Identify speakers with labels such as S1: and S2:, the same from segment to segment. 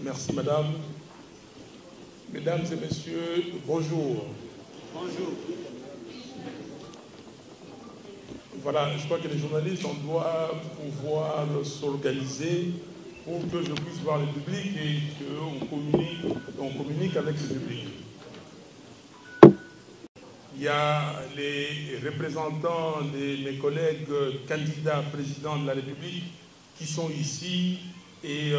S1: Merci madame. Mesdames et messieurs, bonjour. Bonjour. Voilà, je crois que les journalistes, on doit pouvoir s'organiser pour que je puisse voir le public et qu'on communique avec le public. Il y a les représentants de mes collègues candidats présidents de la République qui sont ici et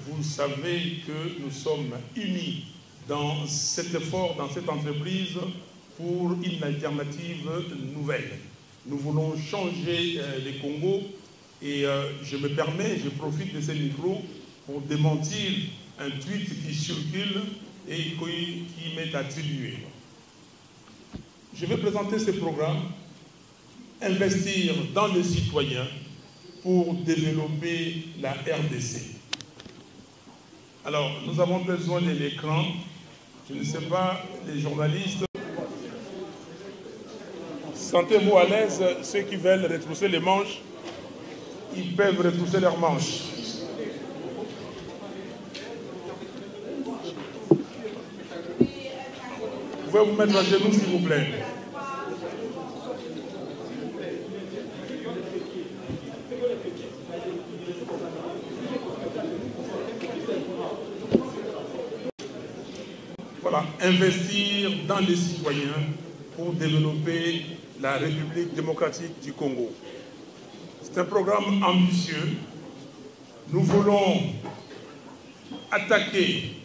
S1: vous savez que nous sommes unis dans cet effort, dans cette entreprise pour une alternative nouvelle. Nous voulons changer les Congos et je me permets, je profite de ce micro pour démentir un tweet qui circule et qui m'est attribué. Je vais présenter ce programme, investir dans les citoyens pour développer la RDC. Alors, nous avons besoin de l'écran. Je ne sais pas, les journalistes. Sentez-vous à l'aise, ceux qui veulent retrousser les manches, ils peuvent retrousser leurs manches. Vous pouvez vous mettre à genoux, s'il vous plaît. Voilà, investir dans les citoyens pour développer la République démocratique du Congo. C'est un programme ambitieux. Nous voulons attaquer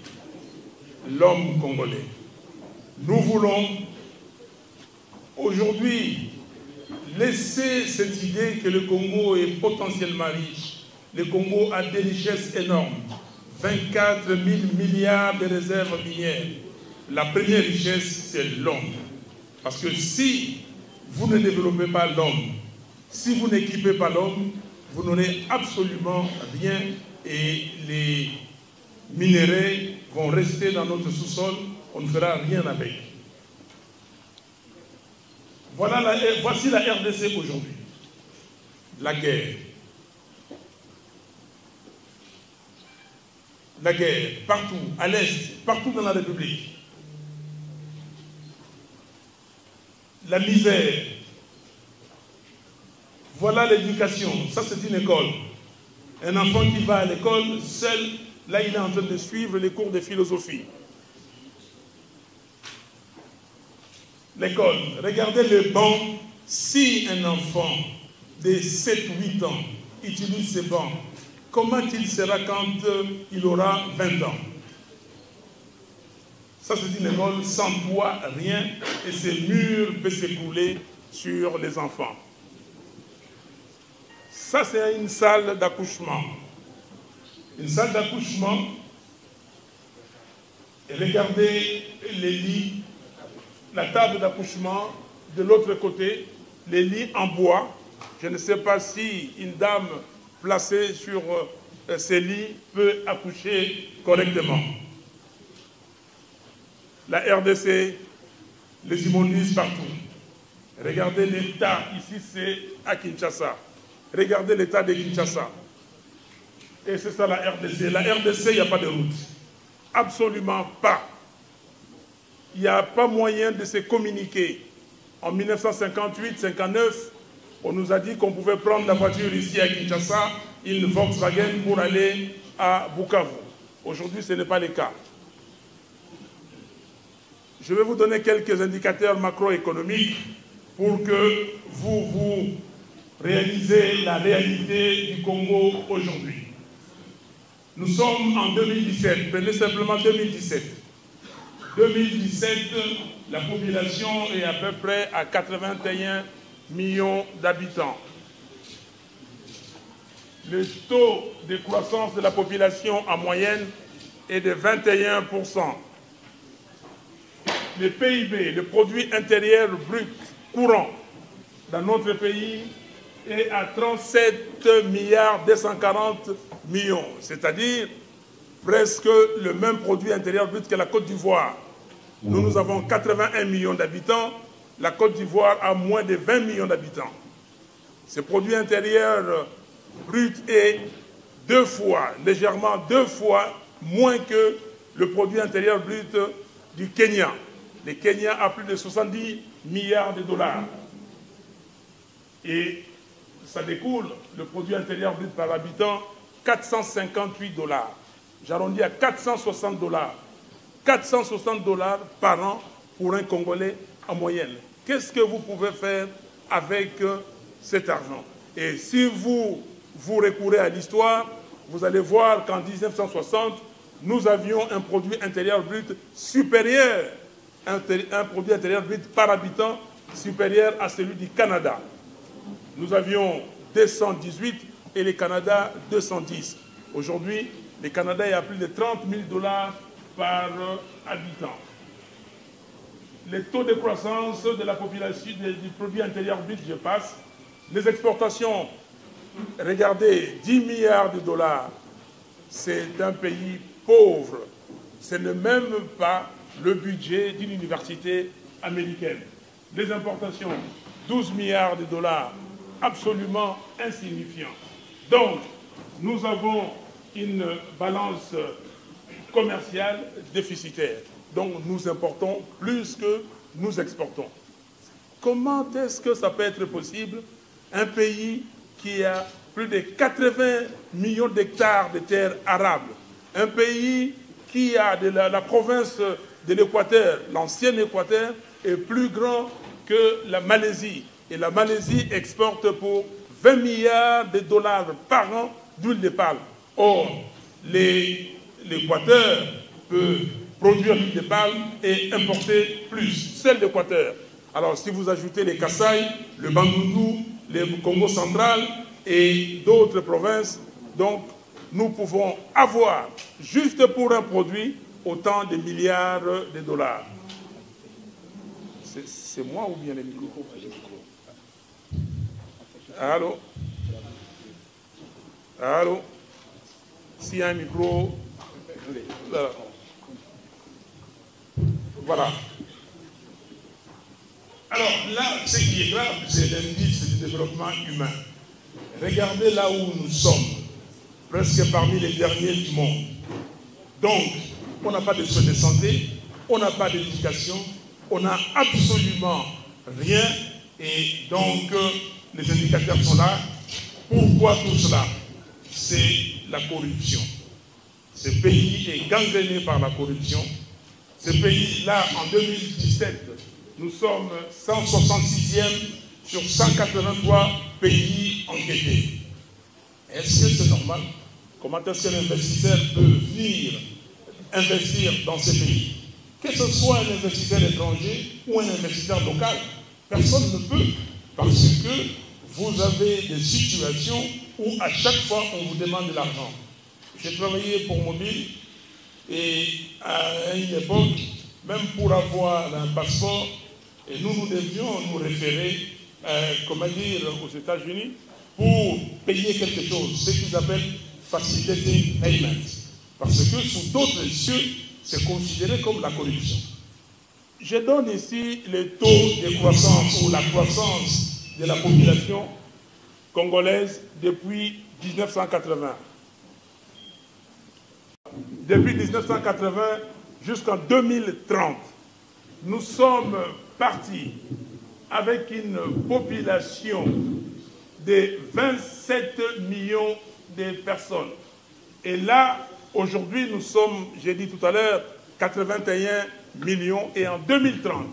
S1: l'homme congolais. Nous voulons aujourd'hui laisser cette idée que le Congo est potentiellement riche. Le Congo a des richesses énormes. 24 000 milliards de réserves minières. La première richesse, c'est l'homme. Parce que si vous ne développez pas l'homme, si vous n'équipez pas l'homme, vous n'aurez absolument rien et les minéraux vont rester dans notre sous-sol, on ne fera rien avec. Voici la RDC aujourd'hui. La guerre. La guerre, partout, à l'Est, partout dans la République. La misère. Voilà l'éducation. Ça, c'est une école. Un enfant qui va à l'école, seul, là, il est en train de suivre les cours de philosophie. L'école. Regardez le banc. Si un enfant de 7-8 ans utilise ces bancs, comment il sera quand il aura 20 ans? Ça, c'est une école sans toit, rien, et ces murs peuvent s'écrouler sur les enfants. Ça, c'est une salle d'accouchement. Une salle d'accouchement, et regardez les lits, la table d'accouchement, de l'autre côté, les lits en bois. Je ne sais pas si une dame placée sur ces lits peut accoucher correctement. La RDC, les immondices partout. Regardez l'État, ici c'est à Kinshasa. Regardez l'État de Kinshasa. Et c'est ça la RDC. La RDC, il n'y a pas de route. Absolument pas. Il n'y a pas moyen de se communiquer. En 1958-59, on nous a dit qu'on pouvait prendre la voiture ici à Kinshasa, une Volkswagen pour aller à Bukavu. Aujourd'hui, ce n'est pas le cas. Je vais vous donner quelques indicateurs macroéconomiques pour que vous réalisez la réalité du Congo aujourd'hui. Nous sommes en 2017, prenez simplement 2017. 2017, la population est à peu près à 81 millions d'habitants. Le taux de croissance de la population en moyenne est de 21%. Le PIB, le produit intérieur brut courant dans notre pays est à 37 milliards 240 millions, c'est-à-dire presque le même produit intérieur brut que la Côte d'Ivoire. Nous avons 81 millions d'habitants, la Côte d'Ivoire a moins de 20 millions d'habitants. Ce produit intérieur brut est légèrement deux fois moins que le produit intérieur brut du Kenya. Le Kenya a plus de 70 milliards de dollars. Et ça découle, le produit intérieur brut par habitant, 458 dollars. J'arrondis à 460 dollars. 460 dollars par an pour un Congolais en moyenne. Qu'est-ce que vous pouvez faire avec cet argent? Et si vous recourez à l'histoire, vous allez voir qu'en 1960, nous avions un produit intérieur brut supérieur, un produit intérieur brut par habitant supérieur à celui du Canada. Nous avions 218 et le Canada 210. Aujourd'hui, le Canada est à plus de 30 000 dollars par habitant. Les taux de croissance de la population du produit intérieur brut, je passe. Les exportations, regardez, 10 milliards de dollars. C'est un pays pauvre. Ce n'est même pas le budget d'une université américaine. Les importations, 12 milliards de dollars, absolument insignifiant. Donc, nous avons une balance commerciale déficitaire. Donc, nous importons plus que nous exportons. Comment est-ce que ça peut être possible? Un pays qui a plus de 80 millions d'hectares de terres arables, un pays qui a de la province de l'Équateur, l'ancien Équateur, est plus grand que la Malaisie. Et la Malaisie exporte pour 20 milliards de dollars par an d'huile de palme. Or, l'Équateur peut produire l'huile de palme et importer plus, celle d'Équateur. Alors, si vous ajoutez les Kasaï, le Bandundu, le Congo central et d'autres provinces, donc, nous pouvons avoir, juste pour un produit, autant de milliards de dollars. C'est moi ou bien les micros? Allô? Allô? S'il y a un micro... Voilà. Alors là, ce qui est grave, c'est l'indice du développement humain. Regardez là où nous sommes, presque parmi les derniers du monde. Donc, on n'a pas de soins de santé, on n'a pas d'éducation, on n'a absolument rien. Et donc, les indicateurs sont là. Pourquoi tout cela? C'est la corruption. Ce pays est gangréné par la corruption. Ce pays-là, en 2017, nous sommes 166e sur 183 pays enquêtés. Est-ce que c'est normal? Comment est-ce qu'un investisseur peut venir investir dans ce pays? Que ce soit un investisseur étranger ou un investisseur local, personne ne peut, parce que vous avez des situations où à chaque fois on vous demande de l'argent. J'ai travaillé pour Mobile et à une époque, même pour avoir un passeport, et nous devions nous référer, comment dire, aux États-Unis pour payer quelque chose, ce qu'ils appellent facilitating payment. Parce que sous d'autres cieux, c'est considéré comme la corruption. Je donne ici le taux de croissance ou la croissance de la population congolaise depuis 1980. Depuis 1980 jusqu'en 2030, nous sommes partis avec une population de 27 millions de personnes. Et là, aujourd'hui, nous sommes, j'ai dit tout à l'heure, 81 millions. Et en 2030,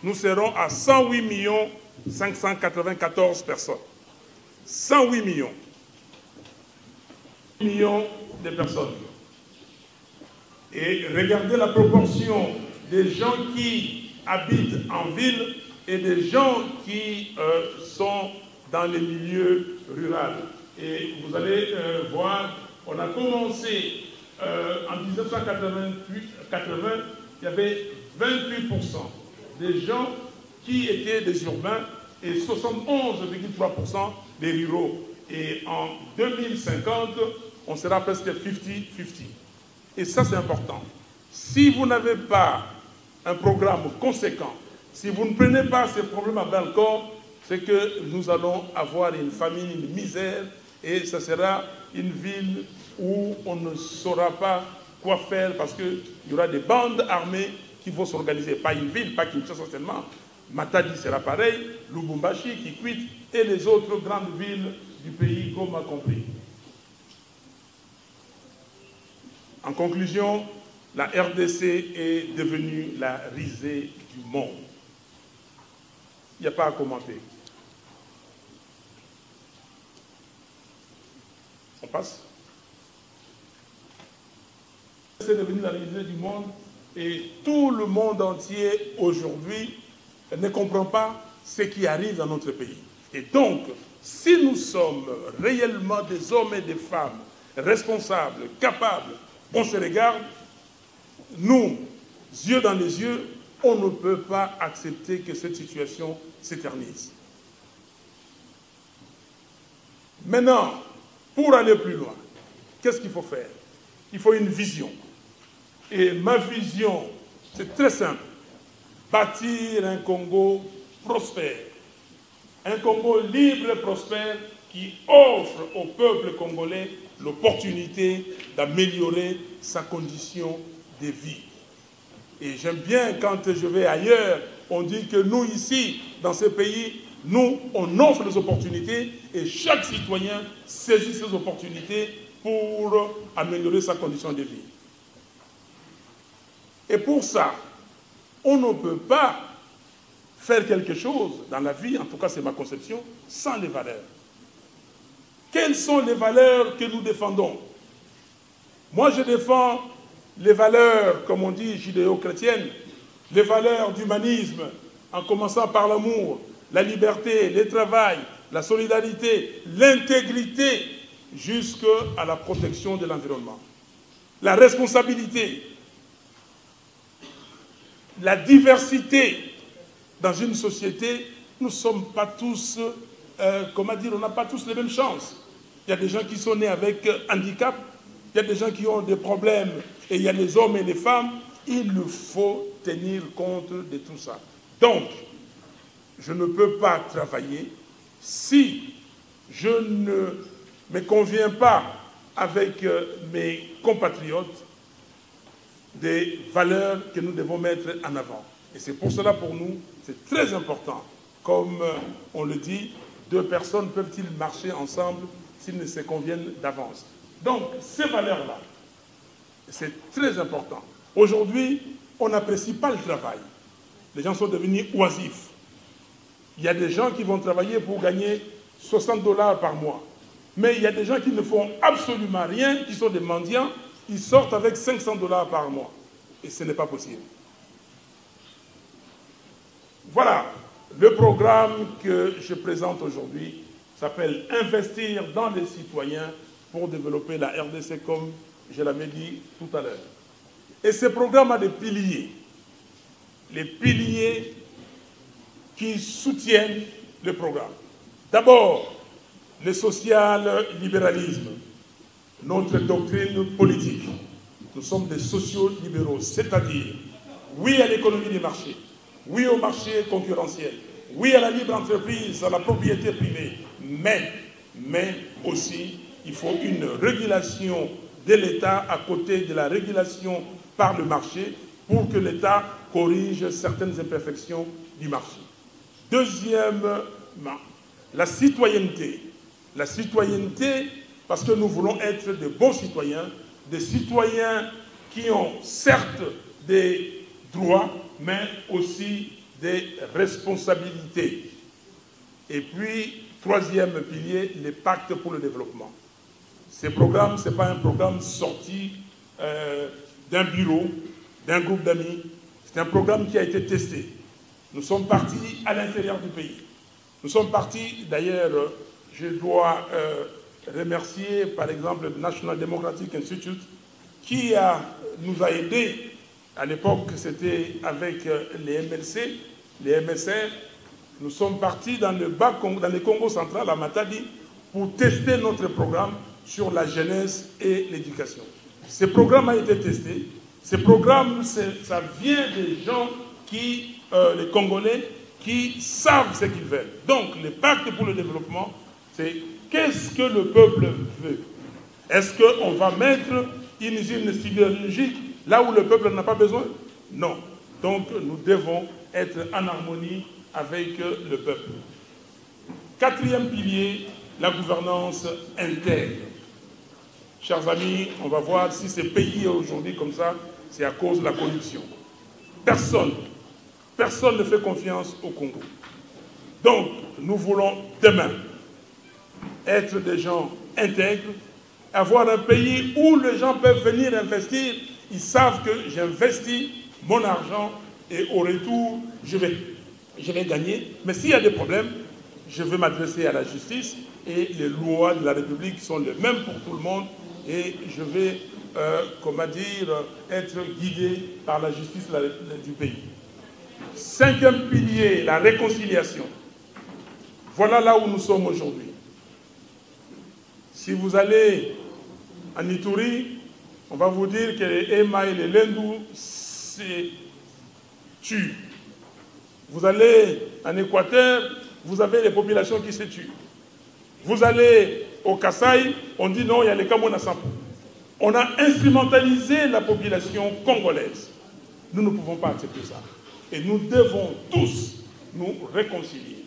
S1: nous serons à 108 millions 594 personnes. 108 millions. Millions de personnes. Et regardez la proportion des gens qui habitent en ville et des gens qui sont dans les milieux ruraux. Et vous allez voir, on a commencé en 1980, il y avait 28% des gens qui étaient des urbains et 71,3% des ruraux. Et en 2050, on sera presque 50-50. Et ça, c'est important. Si vous n'avez pas un programme conséquent, si vous ne prenez pas ces problèmes à bras le corps, c'est que nous allons avoir une famine, une misère, et ce sera une ville où on ne saura pas quoi faire, parce qu'il y aura des bandes armées qui vont s'organiser. Pas une ville, pas Kinshasa seulement. Matadi sera pareil, Lubumbashi, Kikwit et les autres grandes villes du pays, comme a compris. En conclusion, la RDC est devenue la risée du monde. Il n'y a pas à commenter. On passe. C'est devenu la risée du monde et tout le monde entier aujourd'hui ne comprend pas ce qui arrive dans notre pays. Et donc, si nous sommes réellement des hommes et des femmes responsables, capables, on se regarde, nous, yeux dans les yeux, on ne peut pas accepter que cette situation s'éternise. Maintenant, pour aller plus loin, qu'est-ce qu'il faut faire? Il faut une vision. Et ma vision, c'est très simple. Bâtir un Congo prospère. Un Congo libre et prospère qui offre au peuple congolais l'opportunité d'améliorer sa condition de vie. Et j'aime bien quand je vais ailleurs, on dit que nous ici, dans ce pays, nous, on offre les opportunités et chaque citoyen saisit ces opportunités pour améliorer sa condition de vie. Et pour ça, on ne peut pas faire quelque chose dans la vie, en tout cas c'est ma conception, sans les valeurs. Quelles sont les valeurs que nous défendons? Moi je défends les valeurs, comme on dit, judéo-chrétiennes, les valeurs d'humanisme, en commençant par l'amour, la liberté, le travail, la solidarité, l'intégrité, jusqu'à la protection de l'environnement. La responsabilité, la diversité dans une société, nous ne sommes pas tous, comment dire, on n'a pas tous les mêmes chances. Il y a des gens qui sont nés avec handicap, il y a des gens qui ont des problèmes, et il y a les hommes et les femmes. Il faut tenir compte de tout ça. Donc, je ne peux pas travailler si je ne me conviens pas avec mes compatriotes des valeurs que nous devons mettre en avant. Et c'est pour cela, pour nous, c'est très important. Comme on le dit, deux personnes peuvent-ils marcher ensemble s'ils ne se conviennent d'avance. Donc, ces valeurs-là, c'est très important. Aujourd'hui, on n'apprécie pas le travail. Les gens sont devenus oisifs. Il y a des gens qui vont travailler pour gagner 60 $ par mois. Mais il y a des gens qui ne font absolument rien, qui sont des mendiants, ils sortent avec 500 $ par mois. Et ce n'est pas possible. Voilà, le programme que je présente aujourd'hui s'appelle « Investir dans les citoyens pour développer la RDC » comme je l'avais dit tout à l'heure. Et ce programme a des piliers. Les piliers qui soutiennent le programme. D'abord, le social-libéralisme, notre doctrine politique. Nous sommes des sociaux-libéraux, c'est-à-dire oui à l'économie des marchés, oui au marché concurrentiel, oui à la libre entreprise, à la propriété privée, mais aussi il faut une régulation de l'État à côté de la régulation par le marché pour que l'État corrige certaines imperfections du marché. Deuxièmement, la citoyenneté. La citoyenneté, parce que nous voulons être de bons citoyens, des citoyens qui ont certes des droits, mais aussi des responsabilités. Et puis, troisième pilier, les pactes pour le développement. Ce programme, ce n'est pas un programme sorti d'un bureau, d'un groupe d'amis. C'est un programme qui a été testé. Nous sommes partis à l'intérieur du pays. Nous sommes partis, d'ailleurs, je dois remercier par exemple le National Democratic Institute qui nous a aidés. À l'époque, c'était avec les MLC, les MSR. Nous sommes partis dans le Congo central, à Matadi, pour tester notre programme sur la jeunesse et l'éducation. Ce programme a été testé. Ce programme, ça vient des gens qui, les Congolais, qui savent ce qu'ils veulent. Donc, le pacte pour le développement, c'est qu'est-ce que le peuple veut? Est-ce qu'on va mettre une usine sidérurgique là où le peuple n'en a pas besoin? Non. Donc nous devons être en harmonie avec le peuple. Quatrième pilier, la gouvernance intègre. Chers amis, on va voir si ces pays aujourd'hui comme ça, c'est à cause de la corruption. Personne ne fait confiance au Congo. Donc, nous voulons demain être des gens intègres, avoir un pays où les gens peuvent venir investir. Ils savent que j'investis mon argent et au retour, je vais gagner. Mais s'il y a des problèmes, je vais m'adresser à la justice et les lois de la République sont les mêmes pour tout le monde et je vais, comment dire, être guidé par la justice du pays. Cinquième pilier, la réconciliation. Voilà là où nous sommes aujourd'hui. Si vous allez en Ituri, on va vous dire que les Ema et les Lendu se tuent. Vous allez en Équateur, vous avez les populations qui se tuent. Vous allez au Kasaï, on dit non, il y a les Kamona Sampo. On a instrumentalisé la population congolaise. Nous ne pouvons pas accepter ça. Et nous devons tous nous réconcilier.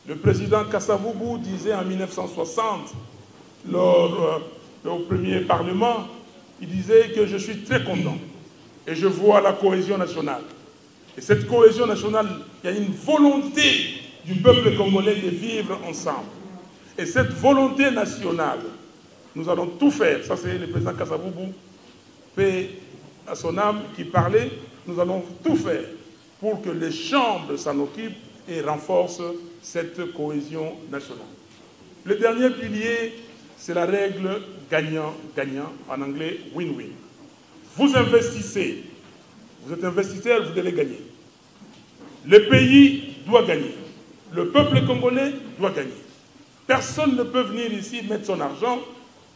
S1: Le président Kasavubu disait en 1960, au premier Parlement, il disait que je suis très content et je vois la cohésion nationale. Et cette cohésion nationale, il y a une volonté du peuple congolais de vivre ensemble. Et cette volonté nationale, nous allons tout faire, ça c'est le président Kasavubu, paix à son âme, qui parlait, nous allons tout faire pour que les chambres s'en occupent et renforcent cette cohésion nationale. Le dernier pilier, c'est la règle gagnant-gagnant, en anglais win-win. Vous investissez, vous êtes investisseur, vous devez gagner. Le pays doit gagner. Le peuple congolais doit gagner. Personne ne peut venir ici mettre son argent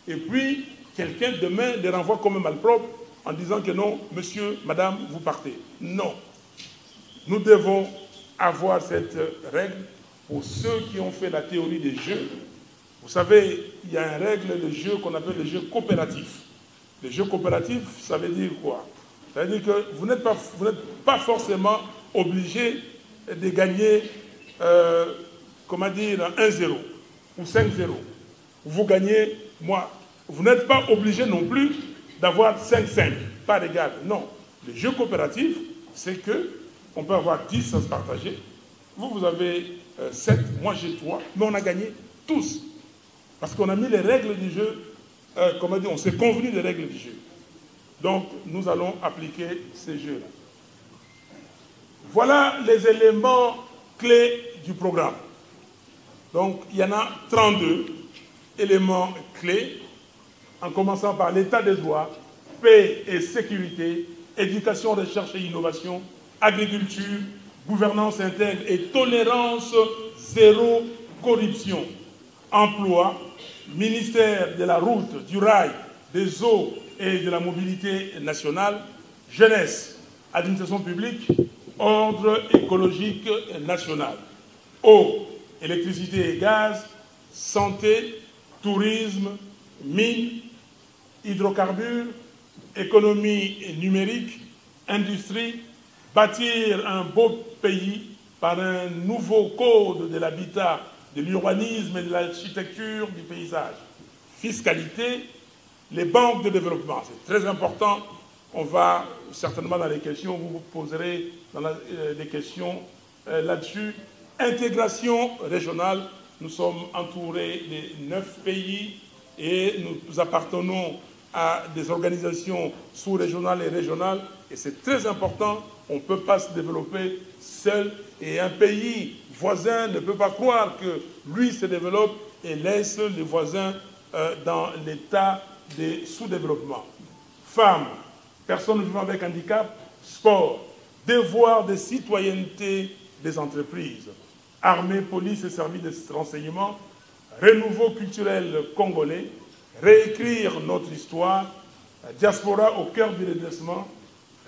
S1: et puis quelqu'un demain les renvoie comme un malpropre en disant que non, monsieur, madame, vous partez. Non. Nous devons avoir cette règle pour ceux qui ont fait la théorie des jeux. Vous savez, il y a une règle de jeu qu'on appelle le jeu coopératif. Le jeu coopératif, ça veut dire quoi? Ça veut dire que vous n'êtes pas forcément obligé de gagner, comment dire, 1-0 ou 5-0. Vous gagnez, moi. Vous n'êtes pas obligé non plus d'avoir 5-5, pas égal. Non. Le jeu coopératif, c'est que on peut avoir 10 à se partager. Vous avez 7, moi j'ai 3, mais on a gagné tous. Parce qu'on a mis les règles du jeu, comment dire, on s'est convenu des règles du jeu. Donc, nous allons appliquer ces jeux-là. Voilà les éléments clés du programme. Donc, il y en a 32 éléments clés, en commençant par l'état des droits, paix et sécurité, éducation, recherche et innovation, agriculture, gouvernance intègre et tolérance zéro corruption, emploi, ministère de la route, du rail, des eaux et de la mobilité nationale, jeunesse, administration publique, ordre écologique national, eau, électricité et gaz, santé, tourisme, mines, hydrocarbures, économie numérique, industrie, bâtir un beau pays par un nouveau code de l'habitat, de l'urbanisme et de l'architecture du paysage. Fiscalité, les banques de développement, c'est très important. On va certainement dans les questions, vous vous poserez des questions là-dessus. Intégration régionale, nous sommes entourés de 9 pays et nous appartenons à des organisations sous-régionales et régionales. Et c'est très important, on ne peut pas se développer seul. Et un pays voisin ne peut pas croire que lui se développe et laisse les voisins dans l'état de sous-développement. Femmes, personnes vivant avec handicap, sport, devoir de citoyenneté des entreprises, armée, police et services de renseignement, renouveau culturel congolais, réécrire notre histoire, diaspora au cœur du redressement,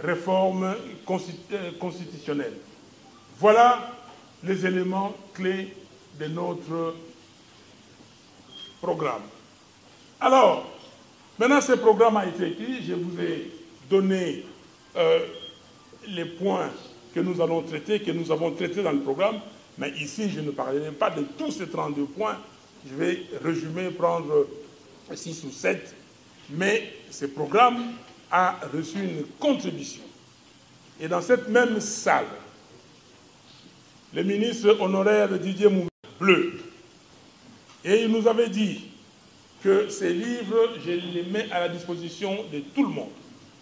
S1: réforme constitutionnelle. Voilà les éléments clés de notre programme. Alors, Maintenant, ce programme a été écrit. Je vous ai donné les points que nous allons traiter, que nous avons traités dans le programme. Mais ici, je ne parlerai pas de tous ces 32 points. Je vais résumer, prendre 6 ou 7. Mais ce programme a reçu une contribution. Et dans cette même salle, le ministre honoraire Didier Moumé Bleu, et il nous avait dit que ces livres, je les mets à la disposition de tout le monde.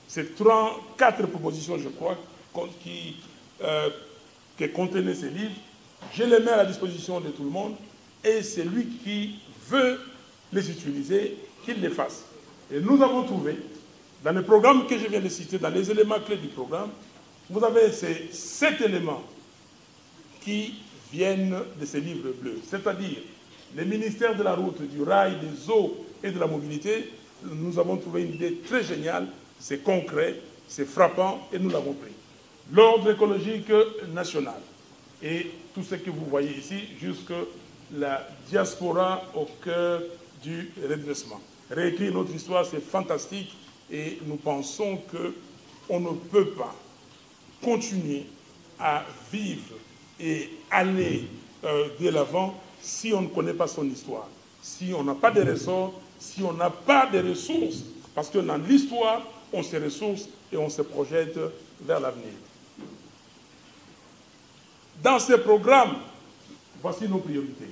S1: C'est 34 propositions, je crois, que contenaient ces livres. Je les mets à la disposition de tout le monde et c'est lui qui veut les utiliser, qu'il les fasse. Et nous avons trouvé, dans le programme que je viens de citer, dans les éléments clés du programme, vous avez ces 7 éléments qui viennent de ces livres bleus, c'est-à-dire les ministères de la route, du rail, des eaux et de la mobilité. Nous avons trouvé une idée très géniale, c'est concret, c'est frappant et nous l'avons pris. L'ordre écologique national et tout ce que vous voyez ici, jusque la diaspora au cœur du redressement. Réécrire notre histoire, c'est fantastique et nous pensons qu'on ne peut pas continuer à vivre et aller de l'avant si on ne connaît pas son histoire, si on n'a pas de ressorts, si on n'a pas de ressources, parce que dans l'histoire, on se ressource et on se projette vers l'avenir. Dans ce programme, voici nos priorités.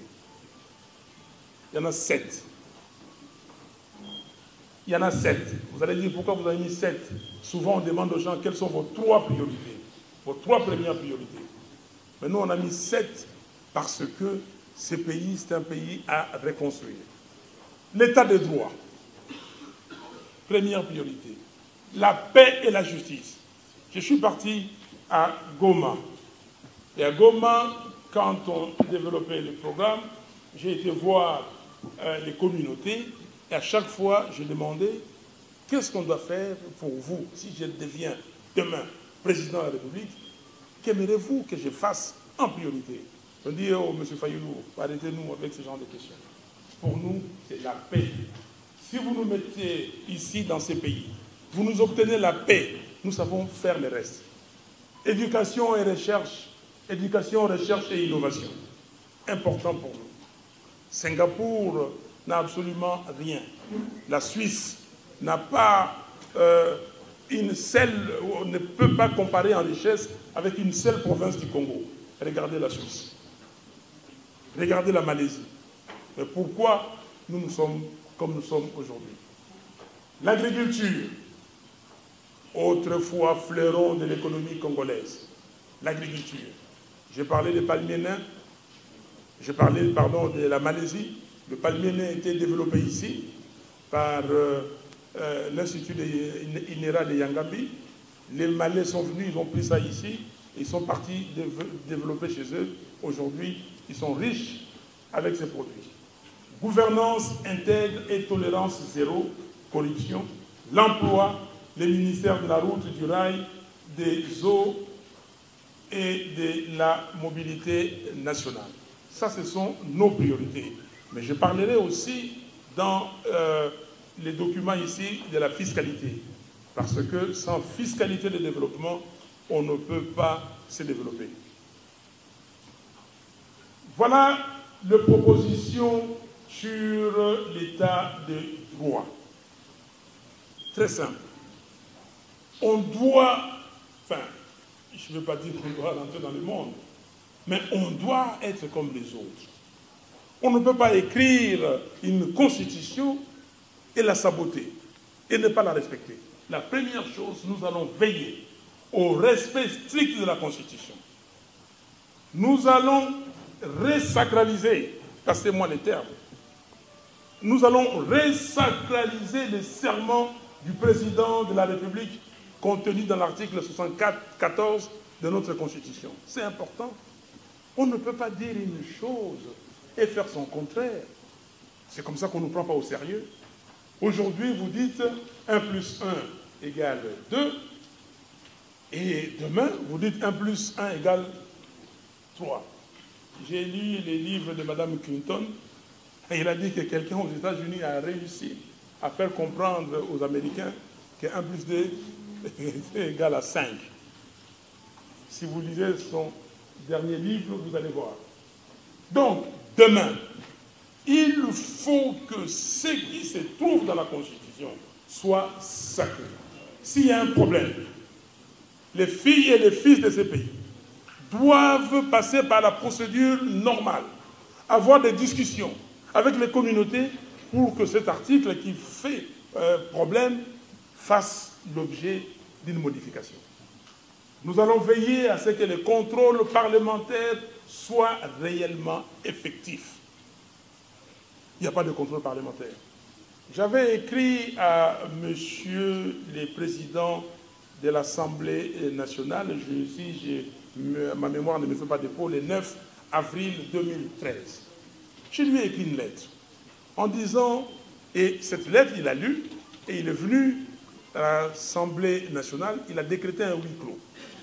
S1: Il y en a 7. Il y en a 7. Vous allez dire pourquoi vous avez mis 7. Souvent, on demande aux gens quelles sont vos 3 priorités, vos 3 premières priorités. Mais nous, on a mis 7 parce que ce pays, c'est un pays à reconstruire. L'état de droit, première priorité. La paix et la justice. Je suis parti à Goma. Et à Goma, quand on développait le programme, j'ai été voir les communautés et à chaque fois, je demandais qu'est-ce qu'on doit faire pour vous si je deviens demain président de la République. Qu'aimeriez-vous que je fasse en priorité? On dit, oh, M. Fayoulou, arrêtez-nous avec ce genre de questions. Pour nous, c'est la paix. Si vous nous mettez ici, dans ces pays, vous nous obtenez la paix, nous savons faire le reste. Éducation et recherche et innovation. Important pour nous. Singapour n'a absolument rien. La Suisse n'a pas on ne peut pas comparer en richesse avec une seule province du Congo. Regardez la Suisse. Regardez la Malaisie. Mais pourquoi nous sommes comme nous sommes aujourd'hui? L'agriculture, autrefois fleuron de l'économie congolaise. L'agriculture. J'ai parlé des palmiers nains. J'ai parlé, de la Malaisie. Le palmier nain a été développé ici par l'Institut INERA de Yangambi. Les Malais sont venus, ils ont pris ça ici. Ils sont partis développer chez eux. Aujourd'hui, ils sont riches avec ces produits. Gouvernance intègre et tolérance zéro, corruption, l'emploi, les ministères de la route, du rail, des eaux et de la mobilité nationale. Ça, ce sont nos priorités. Mais je parlerai aussi dans les documents ici de la fiscalité. Parce que sans fiscalité de développement, on ne peut pas se développer. Voilà les propositions sur l'état de droit. Très simple. On doit, je ne veux pas dire qu'on doit rentrer dans le monde, mais on doit être comme les autres. On ne peut pas écrire une constitution et la saboter et ne pas la respecter. La première chose, nous allons veiller au respect strict de la Constitution. Nous allons resacraliser, passez-moi les termes, nous allons resacraliser le serment du président de la République contenu dans l'article 74 de notre Constitution. C'est important. On ne peut pas dire une chose et faire son contraire. C'est comme ça qu'on ne nous prend pas au sérieux. Aujourd'hui, vous dites 1 plus 1 égale 2. Et demain, vous dites 1 plus 1 égale 3. J'ai lu les livres de Mme Clinton et il a dit que quelqu'un aux États-Unis a réussi à faire comprendre aux Américains que 1 plus 2 est égal à 5. Si vous lisez son dernier livre, vous allez voir. Donc, demain, il faut que ce qui se trouve dans la Constitution soit sacré. S'il y a un problème, les filles et les fils de ces pays doivent passer par la procédure normale, avoir des discussions avec les communautés pour que cet article qui fait problème fasse l'objet d'une modification. Nous allons veiller à ce que les contrôles parlementaires soient réellement effectifs. Il n'y a pas de contrôle parlementaire. J'avais écrit à monsieur le président de l'Assemblée nationale, ma mémoire ne me fait pas défaut, le 9 avril 2013. Je lui ai écrit une lettre en disant, et cette lettre il a lu, et il est venu à l'Assemblée nationale, il a décrété un huis clos.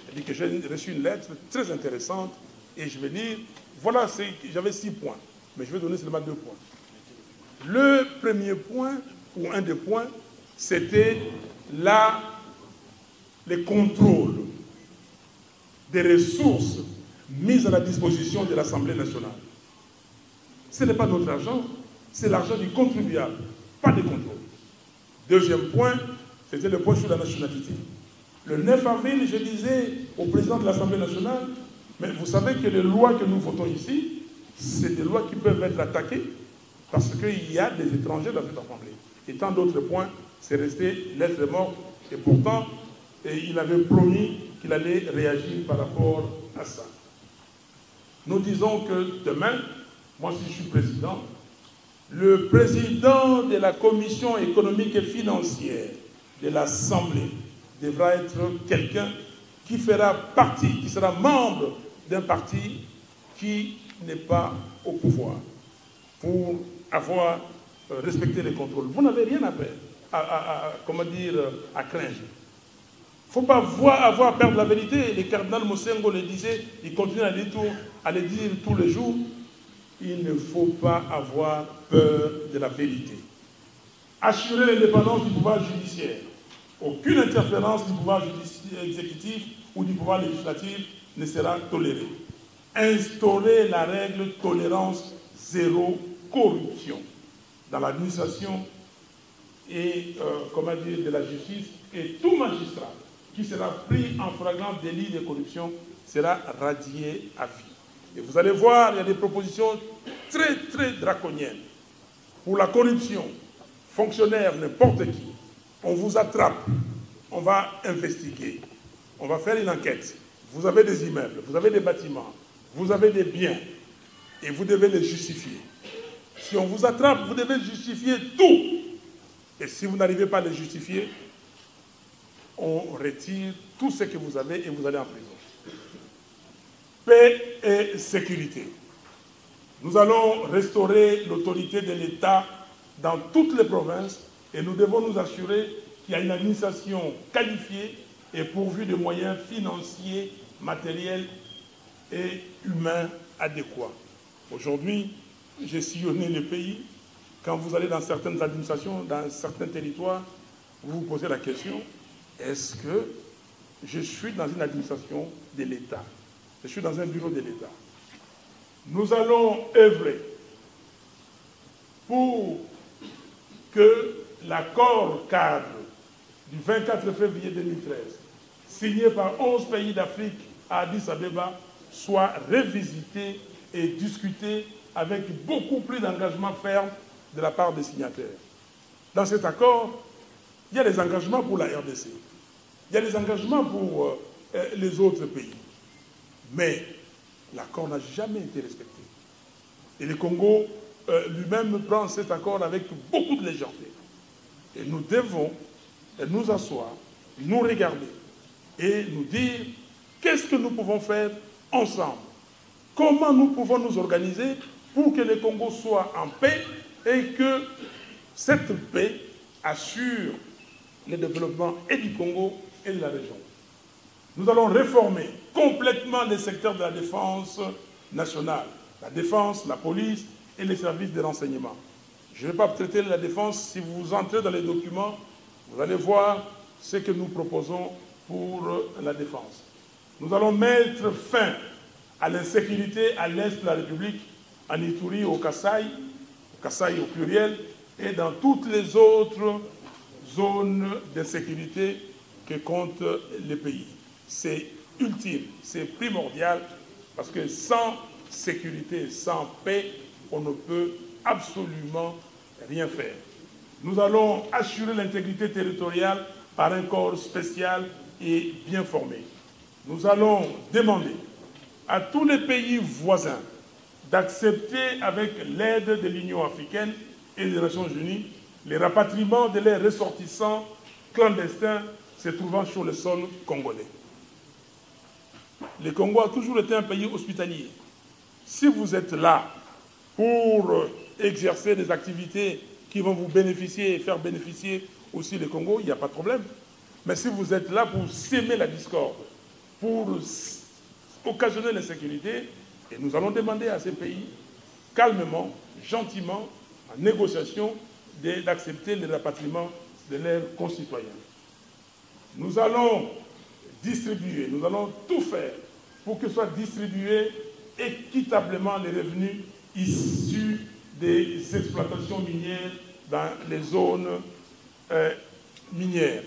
S1: Il a dit que j'ai reçu une lettre très intéressante, et je vais lire, voilà, j'avais 6 points, mais je vais donner seulement 2 points. Le premier point, ou un des points, c'était les contrôles des ressources mises à la disposition de l'Assemblée nationale. Ce n'est pas notre argent, c'est l'argent du contribuable, pas de contrôle. Deuxième point, c'était le point sur la nationalité. Le 9 avril, je disais au président de l'Assemblée nationale, mais vous savez que les lois que nous votons ici, c'est des lois qui peuvent être attaquées parce qu'il y a des étrangers dans cette Assemblée. Et tant d'autres points, c'est resté lettre morte. Et pourtant, il avait promis qu'il allait réagir par rapport à ça. Nous disons que demain, moi si je suis président, le président de la Commission économique et financière de l'Assemblée devra être quelqu'un qui fera partie, qui sera membre d'un parti qui n'est pas au pouvoir, pour avoir respecté les contrôles. Vous n'avez rien à faire, à craindre. Il ne faut pas avoir peur de la vérité. Le cardinal Mosengo le disait, il continue à le dire tous les jours. Il ne faut pas avoir peur de la vérité. Assurer l'indépendance du pouvoir judiciaire. Aucune interférence du pouvoir exécutif ou du pouvoir législatif ne sera tolérée. Instaurer la règle tolérance zéro corruption dans l'administration et de la justice, et tout magistrat qui sera pris en flagrant délit de corruption sera radié à vie. Et vous allez voir, il y a des propositions très, très draconiennes. Pour la corruption, fonctionnaire, n'importe qui, on vous attrape, on va investiguer, on va faire une enquête. Vous avez des immeubles, vous avez des bâtiments, vous avez des biens, et vous devez les justifier. Si on vous attrape, vous devez justifier tout. Et si vous n'arrivez pas à les justifier, on retire tout ce que vous avez et vous allez en prison. Paix et sécurité. Nous allons restaurer l'autorité de l'État dans toutes les provinces et nous devons nous assurer qu'il y a une administration qualifiée et pourvue de moyens financiers, matériels et humains adéquats. Aujourd'hui, j'ai sillonné le pays. Quand vous allez dans certaines administrations, dans certains territoires, vous vous posez la question, est-ce que je suis dans une administration de l'État? Je suis dans un bureau de l'État. Nous allons œuvrer pour que l'accord cadre du 24 février 2013, signé par 11 pays d'Afrique à Addis Abeba, soit révisité et discuté avec beaucoup plus d'engagement ferme de la part des signataires. Dans cet accord, il y a des engagements pour la RDC, il y a des engagements pour les autres pays. Mais l'accord n'a jamais été respecté. Et le Congo lui-même prend cet accord avec beaucoup de légèreté. Et nous devons nous asseoir, nous regarder et nous dire qu'est-ce que nous pouvons faire ensemble. Comment nous pouvons nous organiser pour que le Congo soit en paix et que cette paix assure le développement et du Congo et de la région. Nous allons réformer complètement les secteurs de la défense nationale, la défense, la police et les services de renseignement. Je ne vais pas traiter la défense. Si vous entrez dans les documents, vous allez voir ce que nous proposons pour la défense. Nous allons mettre fin à l'insécurité à l'est de la République, en Ituri, au Kasaï au pluriel, et dans toutes les autres zones d'insécurité que compte le pays. C'est ultime, c'est primordial, parce que sans sécurité, sans paix, on ne peut absolument rien faire. Nous allons assurer l'intégrité territoriale par un corps spécial et bien formé. Nous allons demander à tous les pays voisins d'accepter, avec l'aide de l'Union africaine et des Nations unies, les rapatriements de leurs ressortissants clandestins se trouvant sur le sol congolais. Le Congo a toujours été un pays hospitalier. Si vous êtes là pour exercer des activités qui vont vous bénéficier et faire bénéficier aussi le Congo, il n'y a pas de problème. Mais si vous êtes là pour s'aimer la discorde, pour occasionner l'insécurité, et nous allons demander à ces pays, calmement, gentiment, en négociation, d'accepter le rapatriement de leurs concitoyens. Nous allons distribuer, nous allons tout faire pour que soient distribués équitablement les revenus issus des exploitations minières dans les zones minières.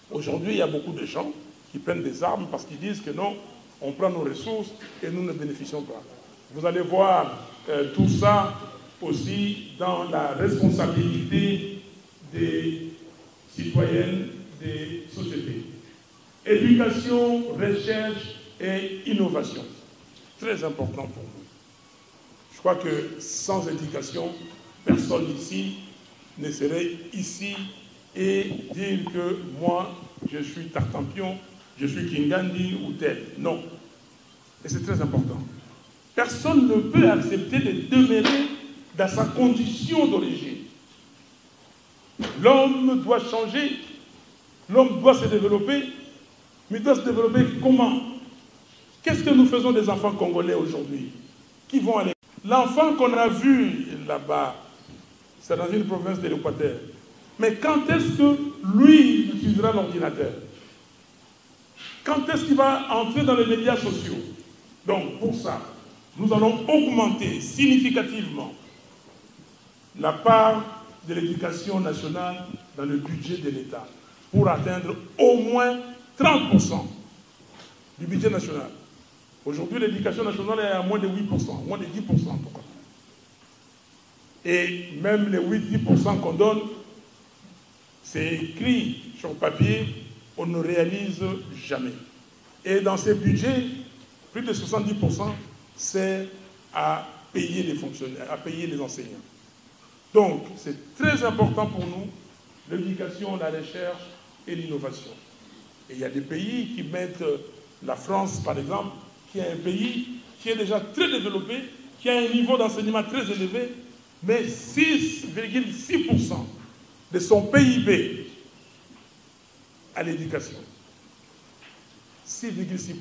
S1: Aujourd'hui, il y a beaucoup de gens qui prennent des armes parce qu'ils disent que non, on prend nos ressources et nous ne bénéficions pas. Vous allez voir tout ça aussi dans la responsabilité des citoyennes des sociétés. Éducation, recherche et innovation. Très important pour nous. Je crois que sans éducation, personne ici ne serait ici et dire que moi, je suis Tartampion, je suis Kingandi ou tel. Non. Et c'est très important. Personne ne peut accepter de demeurer dans sa condition d'origine. L'homme doit changer, l'homme doit se développer, mais il doit se développer comment? Qu'est-ce que nous faisons des enfants congolais aujourd'hui qui vont aller? L'enfant qu'on a vu là-bas, c'est dans une province de l'Équateur. Mais quand est-ce que lui utilisera l'ordinateur? Quand est-ce qu'il va entrer dans les médias sociaux? Donc, pour ça, nous allons augmenter significativement la part de l'éducation nationale dans le budget de l'État pour atteindre au moins 30% du budget national. Aujourd'hui, l'éducation nationale est à moins de 8%, moins de 10% en tout cas. Et même les 8-10% qu'on donne, c'est écrit sur papier, on ne réalise jamais. Et dans ces budgets, plus de 70%, c'est à payer les fonctionnaires, à payer les enseignants. Donc, c'est très important pour nous, l'éducation, la recherche et l'innovation. Et il y a des pays qui mettent, la France par exemple, qui est un pays qui est déjà très développé, qui a un niveau d'enseignement très élevé, mais 6,6% de son PIB à l'éducation. 6,6%.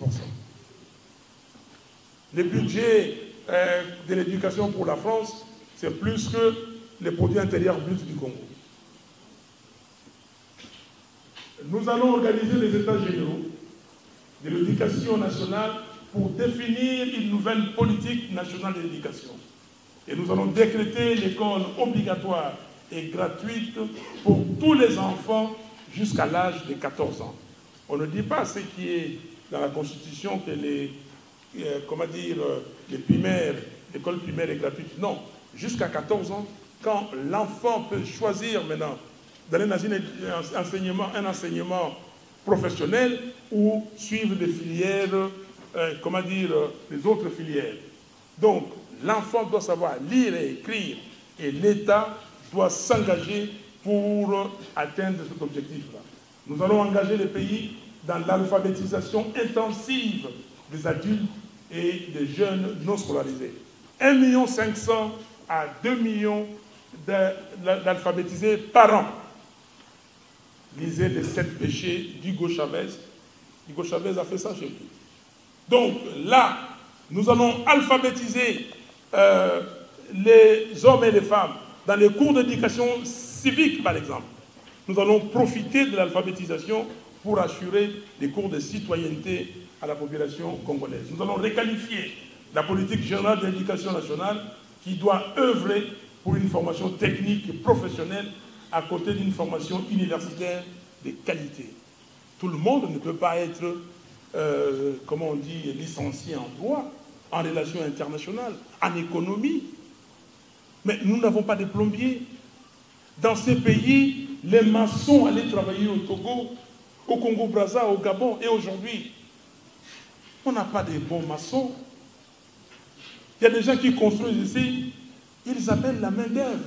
S1: Le budget de l'éducation pour la France, c'est plus que le produit intérieur brut du Congo. Nous allons organiser les États généraux de l'éducation nationale pour définir une nouvelle politique nationale de l'éducation. Et nous allons décréter l'école obligatoire et gratuite pour tous les enfants jusqu'à l'âge de 14 ans. On ne dit pas ce qui est dans la Constitution que l'école primaire est gratuite. Non, jusqu'à 14 ans, quand l'enfant peut choisir maintenant d'aller dans un enseignement professionnel ou suivre des filières, les autres filières. Donc, l'enfant doit savoir lire et écrire et l'État doit s'engager pour atteindre cet objectif-là. Nous allons engager les pays dans l'alphabétisation intensive des adultes et des jeunes non scolarisés. 1 500 000 à 2 millions d'alphabétisés par an. Lisez les 7 péchés d'Hugo Chavez. Hugo Chavez a fait ça chez lui. Donc là, nous allons alphabétiser les hommes et les femmes Dans les cours d'éducation civique, par exemple, nous allons profiter de l'alphabétisation pour assurer des cours de citoyenneté à la population congolaise. Nous allons requalifier la politique générale de l'éducation nationale qui doit œuvrer pour une formation technique et professionnelle à côté d'une formation universitaire de qualité. Tout le monde ne peut pas être, comment on dit, licencié en droit, en relations internationales, en économie. Mais nous n'avons pas de plombiers. Dans ces pays, les maçons allaient travailler au Togo, au Congo-Brazza, au Gabon, et aujourd'hui, on n'a pas de bons maçons. Il y a des gens qui construisent ici, ils appellent la main-d'œuvre.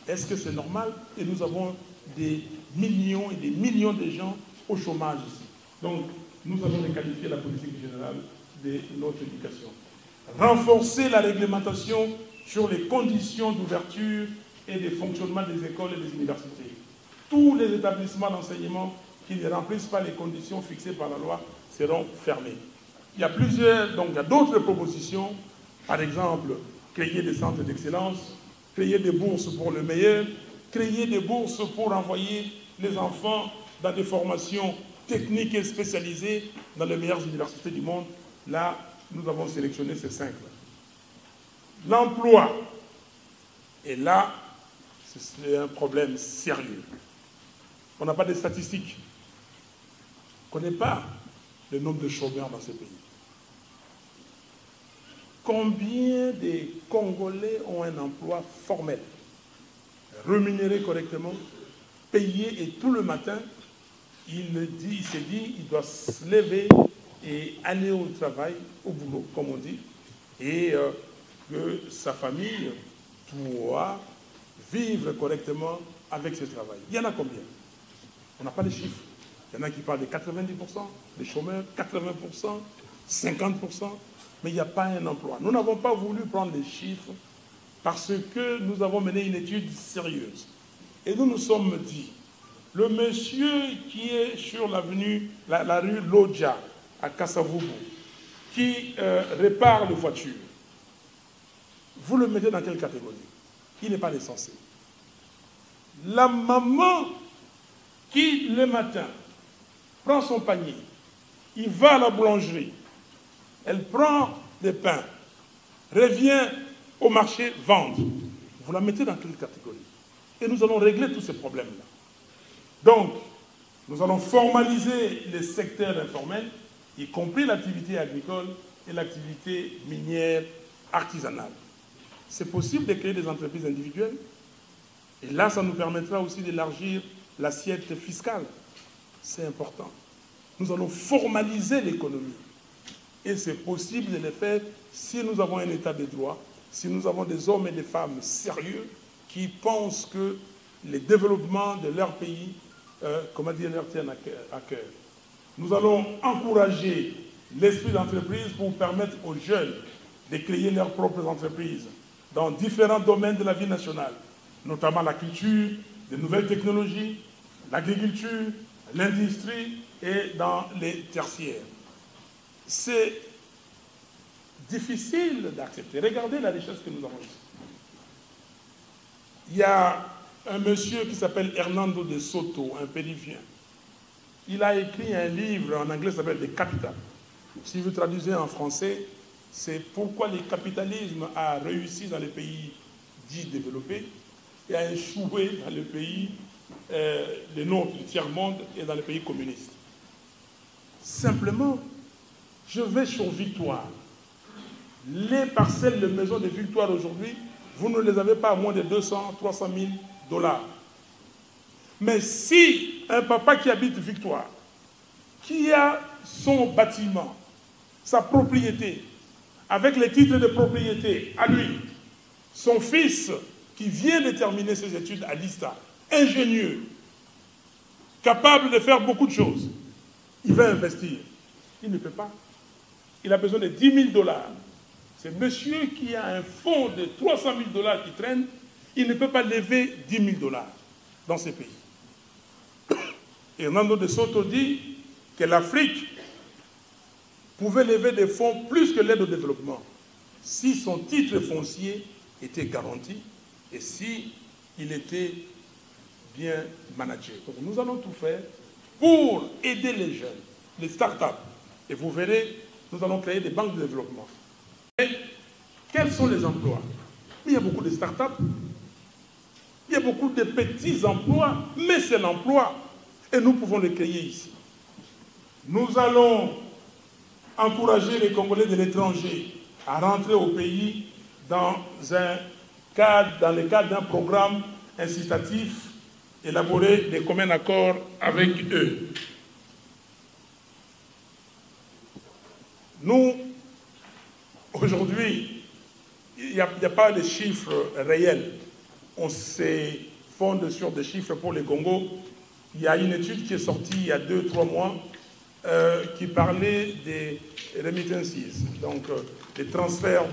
S1: Est-ce que c'est normal? Et nous avons des millions et des millions de gens au chômage ici. Donc, nous allons requalifier la politique générale de notre éducation. Renforcer la réglementation sur les conditions d'ouverture et de fonctionnement des écoles et des universités. Tous les établissements d'enseignement qui ne remplissent pas les conditions fixées par la loi seront fermés. Il y a d'autres propositions, par exemple, créer des centres d'excellence, créer des bourses pour le meilleur, créer des bourses pour envoyer les enfants dans des formations techniques et spécialisées dans les meilleures universités du monde. Là, nous avons sélectionné ces 5. L'emploi. Et là, c'est un problème sérieux. On n'a pas de statistiques. On ne connaît pas le nombre de chômeurs dans ce pays. Combien de Congolais ont un emploi formel, rémunéré correctement, payé, et tout le matin, il s'est dit, il doit se lever et aller au travail, au boulot, comme on dit, et que sa famille pourra vivre correctement avec ce travail. Il y en a combien? On n'a pas les chiffres. Il y en a qui parlent de 90%, des chômeurs, 80%, 50%, mais il n'y a pas un emploi. Nous n'avons pas voulu prendre les chiffres parce que nous avons mené une étude sérieuse. Et nous nous sommes dit, le monsieur qui est sur l'avenue, la rue Lodja, à Kassavubu, qui répare les voitures, vous le mettez dans quelle catégorie? Il n'est pas licencié. La maman qui, le matin, prend son panier, il va à la boulangerie, elle prend des pains, revient au marché vendre. Vous la mettez dans quelle catégorie? Et nous allons régler tous ces problèmes-là. Donc, nous allons formaliser les secteurs informels, y compris l'activité agricole et l'activité minière artisanale. C'est possible de créer des entreprises individuelles. Et là, ça nous permettra aussi d'élargir l'assiette fiscale. C'est important. Nous allons formaliser l'économie. Et c'est possible de le faire si nous avons un état de droit, si nous avons des hommes et des femmes sérieux qui pensent que le développement de leur pays, leur tient à cœur. Nous allons encourager l'esprit d'entreprise pour permettre aux jeunes de créer leurs propres entreprises dans différents domaines de la vie nationale, notamment la culture, les nouvelles technologies, l'agriculture, l'industrie et dans les tertiaires. C'est difficile d'accepter. Regardez la richesse que nous avons ici. Il y a un monsieur qui s'appelle Hernando de Soto, un péruvien. Il a écrit un livre en anglais qui s'appelle « The Capital ». Si vous traduisez en français, c'est pourquoi le capitalisme a réussi dans les pays dits développés et a échoué dans les pays des nôtres, du tiers-monde et dans les pays communistes. Simplement, je vais sur Victoire. Les parcelles de maisons de Victoire aujourd'hui, vous ne les avez pas à moins de 200, 300 000 $. Mais si un papa qui habite Victoire, qui a son bâtiment, sa propriété, avec les titres de propriété à lui, son fils qui vient de terminer ses études à l'ISTA, ingénieux, capable de faire beaucoup de choses, il va investir. Il ne peut pas. Il a besoin de 10 000 $. C'est monsieur qui a un fonds de 300 000 $ qui traîne, il ne peut pas lever 10 000 $ dans ces pays. Et Hernando de Soto dit que l'Afrique pouvait lever des fonds plus que l'aide au développement si son titre foncier était garanti et si il était bien managé. Donc nous allons tout faire pour aider les jeunes, les start-up. Et vous verrez, nous allons créer des banques de développement. Et quels sont les emplois? Il y a beaucoup de start-up, il y a beaucoup de petits emplois, mais c'est l'emploi. Et nous pouvons le créer ici. Nous allons encourager les Congolais de l'étranger à rentrer au pays dans le cadre d'un programme incitatif élaboré de commun accord avec eux. Nous, aujourd'hui, il n'y a pas de chiffres réels. On se fonde sur des chiffres pour les Congo. Il y a une étude qui est sortie il y a 2-3 mois qui parlait des remittances, donc des transferts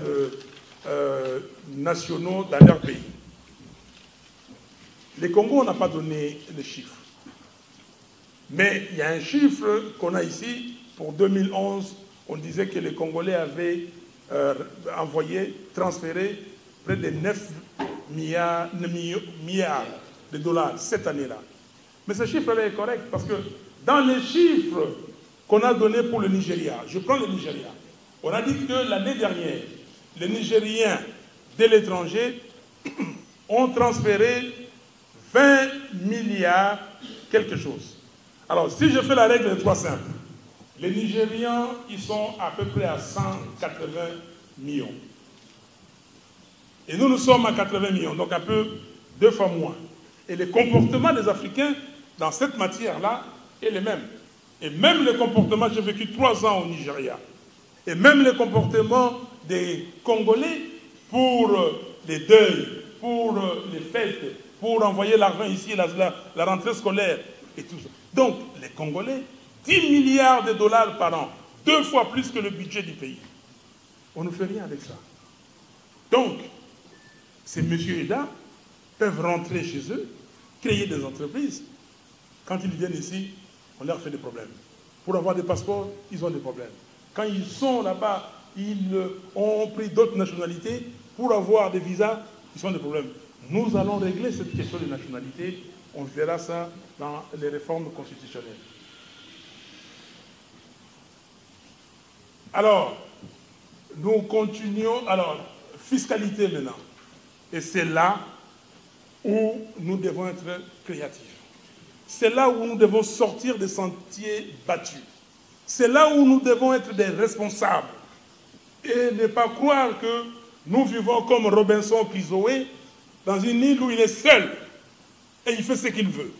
S1: nationaux dans leur pays. Les Congo, on n'a pas donné les chiffres. Mais il y a un chiffre qu'on a ici. Pour 2011, on disait que les Congolais avaient transféré près de 9 milliards de dollars cette année-là. Mais ce chiffre-là est correct parce que dans les chiffres qu'on a donnés pour le Nigeria, je prends le Nigeria, on a dit que l'année dernière, les Nigériens de l'étranger ont transféré 20 milliards quelque chose. Alors, si je fais la règle de 3 simples, les Nigérians, ils sont à peu près à 180 millions. Et nous sommes à 80 millions, donc un peu 2 fois moins. Et le comportement des Africains dans cette matière-là est le même. Et même le comportement, j'ai vécu 3 ans au Nigeria, et même le comportement des Congolais pour les deuils, pour les fêtes, pour envoyer l'argent ici, la rentrée scolaire et tout ça. Donc, les Congolais, 10 milliards de dollars par an, 2 fois plus que le budget du pays. On ne fait rien avec ça. Donc, ces messieurs et dames peuvent rentrer chez eux, créer des entreprises. Quand ils viennent ici, on leur fait des problèmes. Pour avoir des passeports, ils ont des problèmes. Quand ils sont là-bas, ils ont pris d'autres nationalités. Pour avoir des visas, ils ont des problèmes. Nous allons régler cette question de nationalité. On verra ça dans les réformes constitutionnelles. Alors, nous continuons. Alors, fiscalité maintenant. Et c'est là où nous devons être créatifs. C'est là où nous devons sortir des sentiers battus. C'est là où nous devons être des responsables. Et ne pas croire que nous vivons comme Robinson Crusoe dans une île où il est seul et il fait ce qu'il veut,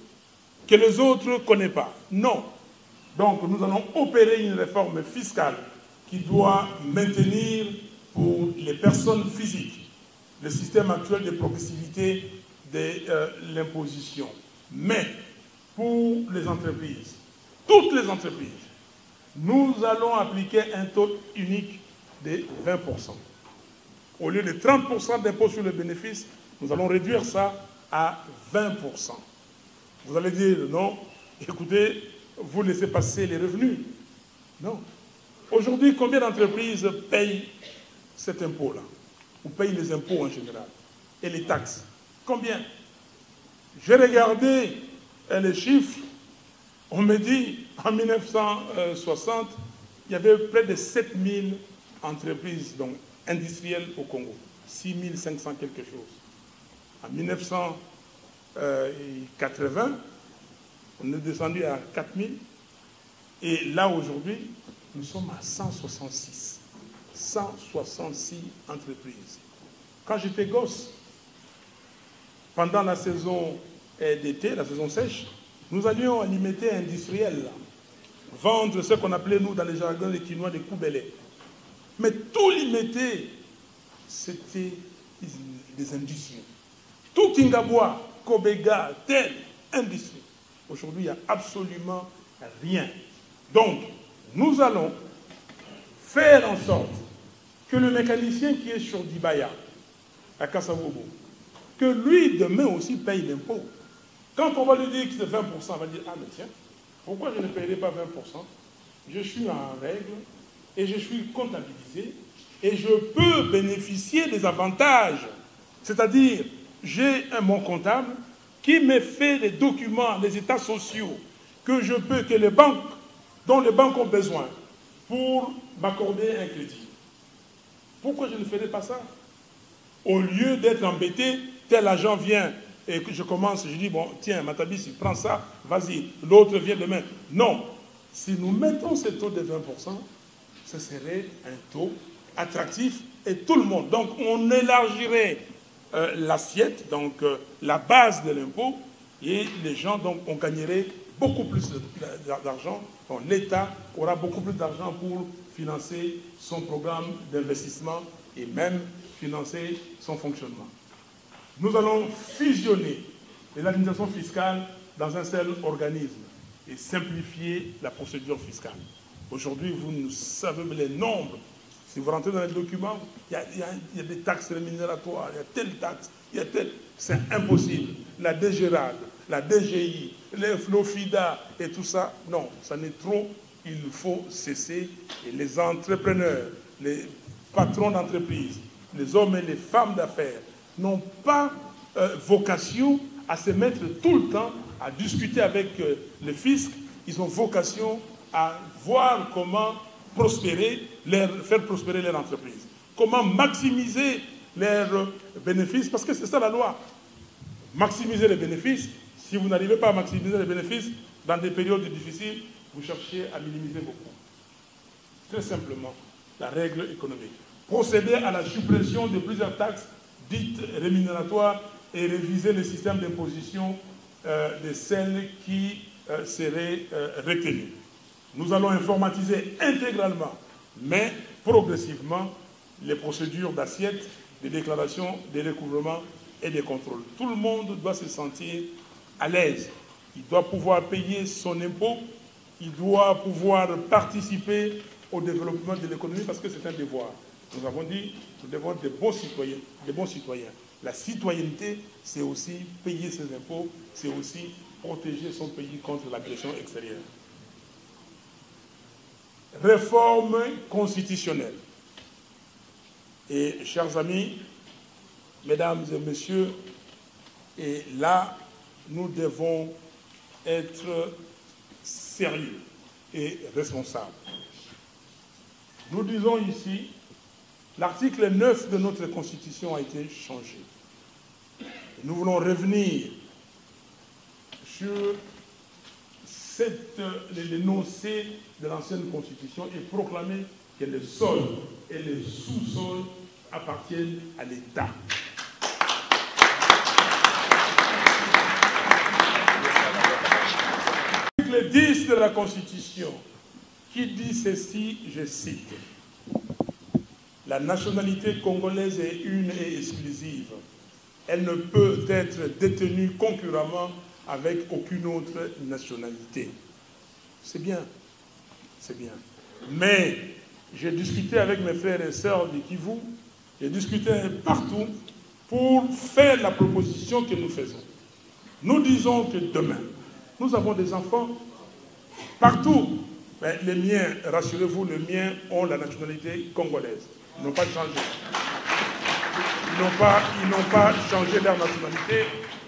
S1: que les autres ne connaissent pas. Non. Donc nous allons opérer une réforme fiscale qui doit maintenir pour les personnes physiques le système actuel de progressivité de l'imposition. Mais pour les entreprises, toutes les entreprises, nous allons appliquer un taux unique de 20%. Au lieu de 30% d'impôt sur le bénéfice, nous allons réduire ça à 20%. Vous allez dire, non, écoutez, vous laissez passer les revenus. Non. Aujourd'hui, combien d'entreprises payent cet impôt-là? Ou payent les impôts en général? Et les taxes? Combien? J'ai regardé les chiffres. On me dit, en 1960, il y avait près de 7000 entreprises donc, industrielles au Congo. 6500 quelque chose. En 1980, on est descendu à 4000. Et là, aujourd'hui, nous sommes à 166. 166 entreprises. Quand j'étais gosse, pendant la saison d'été, la saison sèche, nous allions à l'imité industriel, vendre ce qu'on appelait, nous, dans les jargons des Quinois, des coubelets. Mais tout l'imité, c'était des industries. Tout Kingabois, Kobega, telle industrie. Aujourd'hui, il n'y a absolument rien. Donc, nous allons faire en sorte que le mécanicien qui est sur Dibaya, à Kassavobo, que lui, demain aussi, paye l'impôt. Quand on va lui dire que c'est 20%, on va dire, ah mais tiens, pourquoi je ne paierai pas 20%? Je suis en règle et je suis comptabilisé et je peux bénéficier des avantages. C'est-à-dire, j'ai mon comptable qui me fait les documents, les états sociaux que les banques, dont les banques ont besoin pour m'accorder un crédit. Pourquoi je ne ferais pas ça? Au lieu d'être embêté, tel agent vient et que je commence, je dis, bon, tiens, Matabisi, prends ça, vas-y, l'autre vient demain. Non, si nous mettons ce taux de 20%, ce serait un taux attractif et tout le monde. Donc on élargirait l'assiette, donc la base de l'impôt, et les gens, donc, on gagnerait beaucoup plus d'argent. L'État aura beaucoup plus d'argent pour financer son programme d'investissement et même financer son fonctionnement. Nous allons fusionner les administrations fiscales dans un seul organisme et simplifier la procédure fiscale. Aujourd'hui, vous savez les nombres. Si vous rentrez dans les documents, il y a des taxes rémunératoire, il y a telle taxe, il y a telle... C'est impossible. La DGRAD, la DGI, l'OFIDA et tout ça, non, ça n'est trop. Il faut cesser. Et les entrepreneurs, les patrons d'entreprise, les hommes et les femmes d'affaires n'ont pas vocation à se mettre tout le temps à discuter avec le fisc. Ils ont vocation à voir comment faire prospérer leur entreprise. Comment maximiser leurs bénéfices, parce que c'est ça la loi. Maximiser les bénéfices. Si vous n'arrivez pas à maximiser les bénéfices dans des périodes difficiles, vous cherchez à minimiser vos coûts. Très simplement, la règle économique. Procéder à la suppression de plusieurs taxes dites rémunératoires et réviser le système d'imposition de celles qui seraient retenues. Nous allons informatiser intégralement, mais progressivement, les procédures d'assiette, des déclarations, des recouvrements et des contrôles. Tout le monde doit se sentir à l'aise. Il doit pouvoir payer son impôt, il doit pouvoir participer au développement de l'économie parce que c'est un devoir. Nous avons dit que nous devons être des bons citoyens. La citoyenneté, c'est aussi payer ses impôts, c'est aussi protéger son pays contre l'agression extérieure. Réforme constitutionnelle. Et chers amis, mesdames et messieurs, et là, nous devons être sérieux et responsables. Nous disons ici, l'article 9 de notre Constitution a été changé. Nous voulons revenir sur l'énoncé de l'ancienne Constitution et proclamer que les sols et les sous-sols appartiennent à l'État. L'article 10 de la Constitution qui dit ceci, je cite, « La nationalité congolaise est une et exclusive. Elle ne peut être détenue concurremment avec aucune autre nationalité. » C'est bien, c'est bien. Mais j'ai discuté avec mes frères et sœurs du Kivu, j'ai discuté partout pour faire la proposition que nous faisons. Nous disons que demain, nous avons des enfants partout. Mais les miens, rassurez-vous, les miens ont la nationalité congolaise. Ils n'ont pas changé. Ils n'ont pas changé leur nationalité.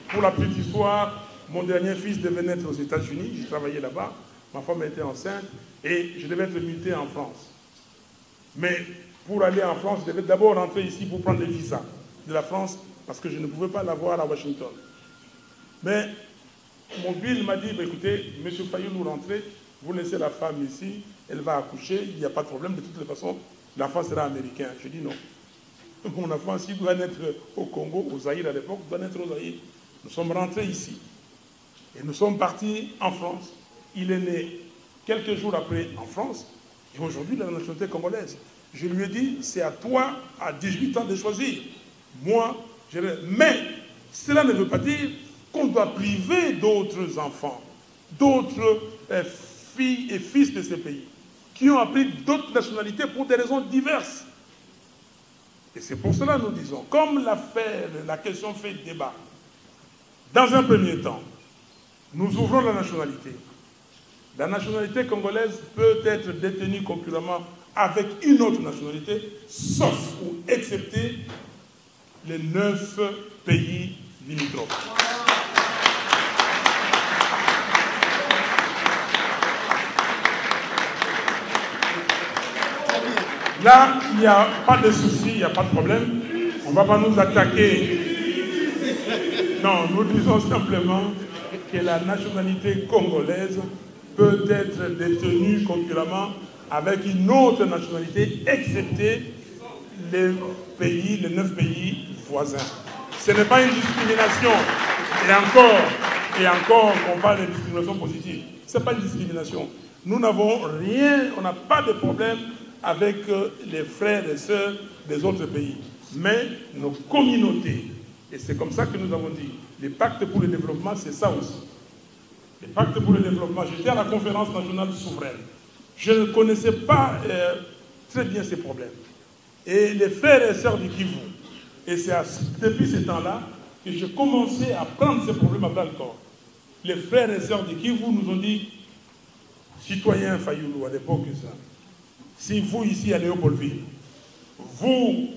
S1: Pour la petite histoire, mon dernier fils devait naître aux États-Unis. J'ai travaillé là-bas. Ma femme était enceinte et je devais être muté en France. Mais pour aller en France, je devais d'abord rentrer ici pour prendre le visa de la France parce que je ne pouvais pas l'avoir à Washington. Mais mon bill m'a dit, bah, écoutez, M. Fayou, nous rentrez, vous laissez la femme ici, elle va accoucher, il n'y a pas de problème, de toutes les façons, l'enfant sera américain. Je dis non. Mon enfant, s'il doit naître au Congo, au Zaïre à l'époque, doit naître au Zaïre. Nous sommes rentrés ici. Et nous sommes partis en France. Il est né quelques jours après en France. Et aujourd'hui, il a la nationalité congolaise. Je lui ai dit, c'est à toi, à 18 ans, de choisir. Moi, mais cela ne veut pas dire qu'on doit priver d'autres enfants, d'autres filles et fils de ces pays, qui ont appris d'autres nationalités pour des raisons diverses. Et c'est pour cela que nous disons, comme la question fait débat, dans un premier temps, nous ouvrons la nationalité. La nationalité congolaise peut être détenue concurremment avec une autre nationalité, sauf ou excepté les 9 pays limitrophes. Là, il n'y a pas de souci, il n'y a pas de problème. On ne va pas nous attaquer. Non, nous disons simplement que la nationalité congolaise peut être détenue concurremment avec une autre nationalité, excepté les pays, les 9 pays voisins. Ce n'est pas une discrimination. Et encore qu'on parle de discrimination positive. Ce n'est pas une discrimination. Nous n'avons rien, on n'a pas de problème avec les frères et sœurs des autres pays. Mais nos communautés, et c'est comme ça que nous avons dit, les pactes pour le développement, c'est ça aussi. Les pactes pour le développement, j'étais à la conférence nationale souveraine. Je ne connaissais pas très bien ces problèmes. Et les frères et sœurs du Kivu, et c'est depuis ce temps-là que j'ai commencé à prendre ces problèmes à bras le corps. Les frères et sœurs du Kivu nous ont dit, citoyens Fayoulou, à l'époque, si vous, ici, à Léopoldville, vous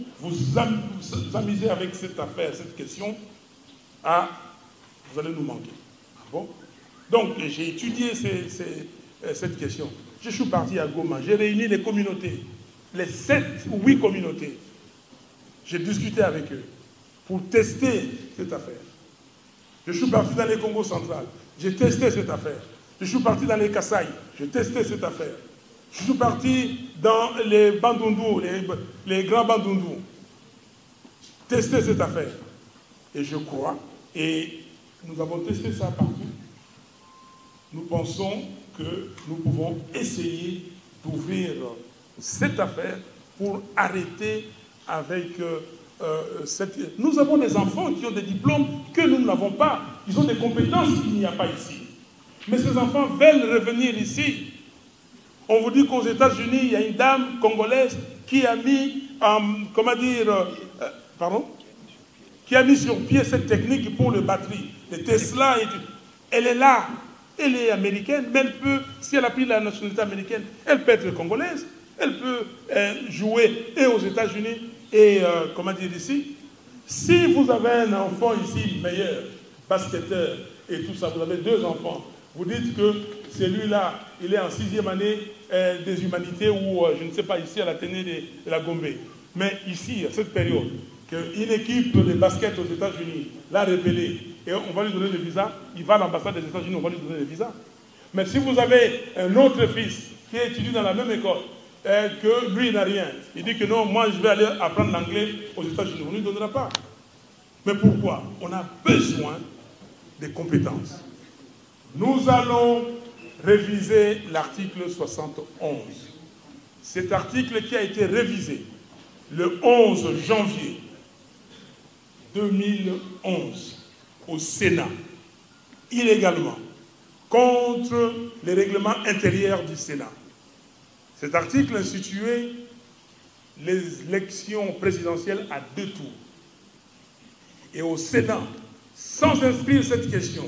S1: amusez avec cette affaire, cette question, vous allez nous manquer. Ah bon? Donc, j'ai étudié cette question. Je suis parti à Goma, j'ai réuni les communautés, les 7 ou 8 communautés. J'ai discuté avec eux pour tester cette affaire. Je suis parti dans les Congo central, j'ai testé cette affaire. Je suis parti dans les Kasaï, j'ai testé cette affaire. Je suis parti dans les Bandundu, les grands Bandundu, tester cette affaire. Et je crois, et nous avons testé ça partout, nous pensons que nous pouvons essayer d'ouvrir cette affaire pour arrêter avec cette... Nous avons des enfants qui ont des diplômes que nous n'avons pas. Ils ont des compétences qu'il n'y a pas ici. Mais ces enfants veulent revenir ici. On vous dit qu'aux États-Unis, il y a une dame congolaise qui a mis, qui a mis sur pied cette technique pour les batteries, les Tesla. Elle est là, elle est américaine, mais elle peut, si elle a pris la nationalité américaine, elle peut être congolaise, elle peut jouer et aux États-Unis et, ici. Si vous avez un enfant ici meilleur, basketteur et tout ça, vous avez 2 enfants, vous dites que celui-là, il est en 6e année des humanités ou, je ne sais pas, ici à l'Athénée de la Gombe. Mais ici, à cette période, qu'une équipe de basket aux États-Unis l'a repéré et on va lui donner le visa, il va à l'ambassade des États-Unis, on va lui donner le visa. Mais si vous avez un autre fils qui étudie dans la même école, que lui n'a rien, il dit que non, moi je vais aller apprendre l'anglais aux États-Unis, on ne lui donnera pas. Mais pourquoi? On a besoin des compétences. Nous allons réviser l'article 71. Cet article qui a été révisé le 11 janvier 2011 au Sénat, illégalement, contre les règlements intérieurs du Sénat. Cet article instituait les élections présidentielles à 2 tours. Et au Sénat, sans inscrire cette question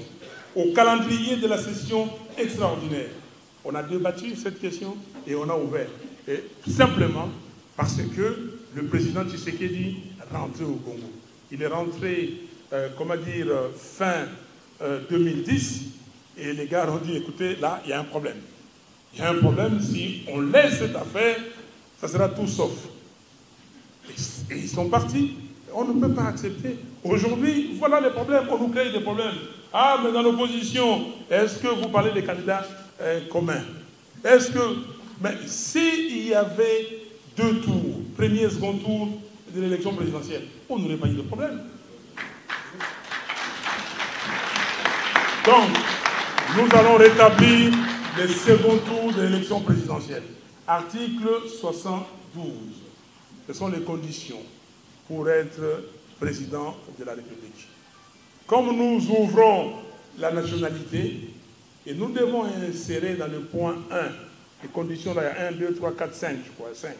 S1: au calendrier de la session extraordinaire, on a débattu cette question et on a ouvert. Et simplement parce que le président Tshisekedi est rentré au Congo. Il est rentré, fin 2010, et les gars ont dit, écoutez, là, il y a un problème. Il y a un problème, si on laisse cette affaire, ça sera tout sauf. Et ils sont partis. On ne peut pas accepter. Aujourd'hui, voilà les problèmes, on nous crée des problèmes. Ah, mais dans l'opposition, est-ce que vous parlez des candidats communs? Est-ce que... Mais s'il y avait 2 tours, premier et second tour de l'élection présidentielle, on n'aurait pas eu de problème. Donc, nous allons rétablir le second tour de l'élection présidentielle. Article 72. Ce sont les conditions pour être président de la République. Comme nous ouvrons la nationalité, et nous devons insérer dans le point 1, les conditions, là, il y a 1, 2, 3, 4, 5, je crois, 5.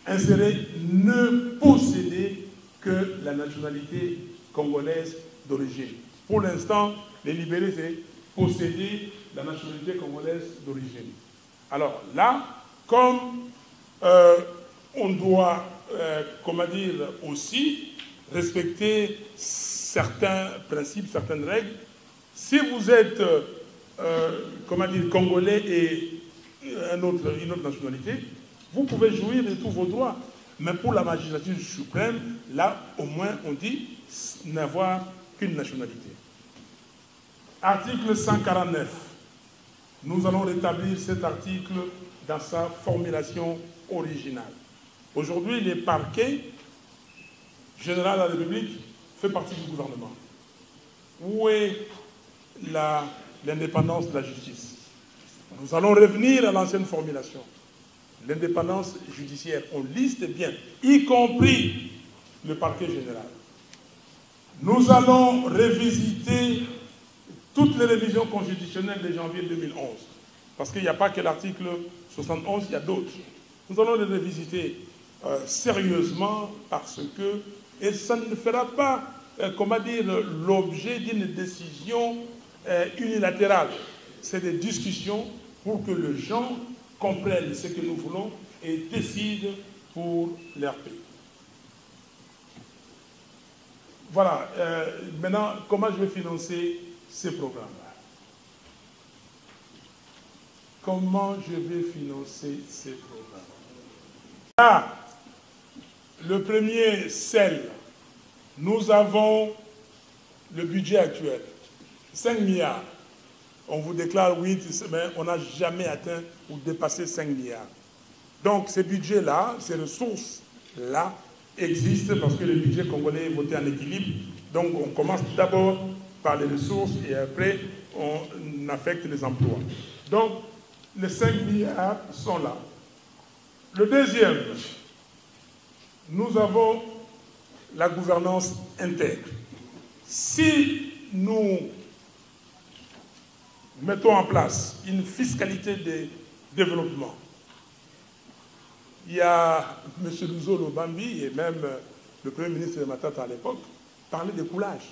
S1: Insérer ne posséder que la nationalité congolaise d'origine. Pour l'instant, les libérés, c'est posséder la nationalité congolaise d'origine. Alors là, comme on doit, aussi respecter certains principes, certaines règles. Si vous êtes, comment dire, congolais et une autre nationalité, vous pouvez jouir de tous vos droits. Mais pour la magistrature suprême, là, au moins, on dit n'avoir qu'une nationalité. Article 149. Nous allons rétablir cet article dans sa formulation originale. Aujourd'hui, le parquet général de la République fait partie du gouvernement. Où est l'indépendance de la justice? Nous allons revenir à l'ancienne formulation. L'indépendance judiciaire, on liste bien, y compris le parquet général. Nous allons revisiter toutes les révisions constitutionnelles de janvier 2011. Parce qu'il n'y a pas que l'article 71, il y a d'autres. Nous allons les revisiter sérieusement parce que, et ça ne fera pas, comment dire, l'objet d'une décision unilatérale. C'est des discussions pour que les gens comprennent ce que nous voulons et décident pour leur pays. Voilà, maintenant, comment je vais financer ces programmes-là? Comment je vais financer ces programmes? Là, le premier, celle, nous avons le budget actuel, 5 milliards. On vous déclare 8, mais on n'a jamais atteint ou dépassé 5 milliards. Donc, ces budgets-là, ces ressources-là, existent parce que le budget congolais est voté en équilibre. Donc, on commence d'abord par les ressources et après, on affecte les emplois. Donc, les 5 milliards sont là. Le deuxième, nous avons la gouvernance intègre. Si nous mettons en place une fiscalité de développement, il y a M. Luzo Lobambi et même le Premier ministre de Matata à l'époque parlaient de coulage.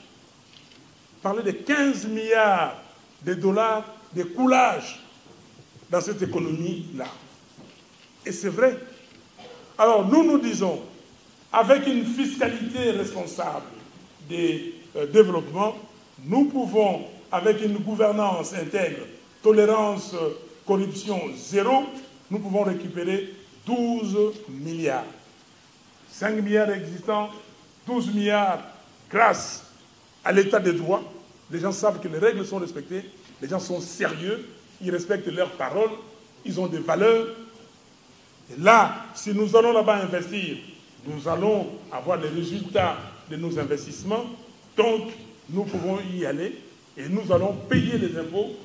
S1: Parlaient de 15 milliards de dollars de coulage dans cette économie-là. Et c'est vrai. Alors nous, nous disons, avec une fiscalité responsable des développements, nous pouvons, avec une gouvernance intègre, tolérance, corruption zéro, nous pouvons récupérer 12 milliards. 5 milliards existants, 12 milliards grâce à l'état de droit. Les gens savent que les règles sont respectées, les gens sont sérieux, ils respectent leurs paroles, ils ont des valeurs. Et là, si nous allons là-bas investir, nous allons avoir les résultats de nos investissements. Donc, nous pouvons y aller et nous allons payer les impôts.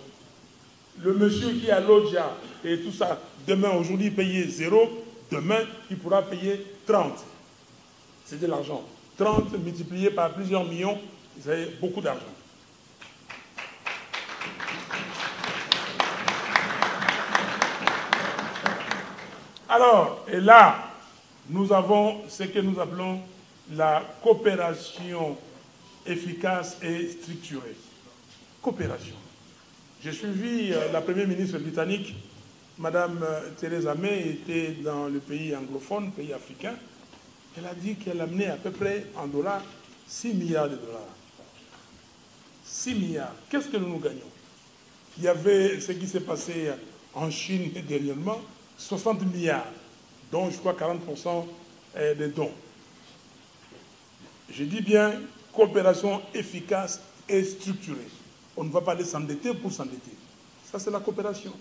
S1: Le monsieur qui a l'Odja et tout ça, demain, aujourd'hui, payer 0, demain, il pourra payer 30. C'est de l'argent. 30 multiplié par plusieurs millions, vous avez beaucoup d'argent. Alors, et là, nous avons ce que nous appelons la coopération efficace et structurée. Coopération. J'ai suivi la première ministre britannique, Madame Theresa May, était dans le pays anglophone, pays africain. Elle a dit qu'elle amenait à peu près en dollars 6 milliards de dollars. 6 milliards. Qu'est-ce que nous gagnons? Il y avait ce qui s'est passé en Chine dernièrement, 60 milliards, dont je crois 40% des dons. Je dis bien coopération efficace et structurée. On ne va pas aller s'endetter pour s'endetter. Ça, c'est la coopération.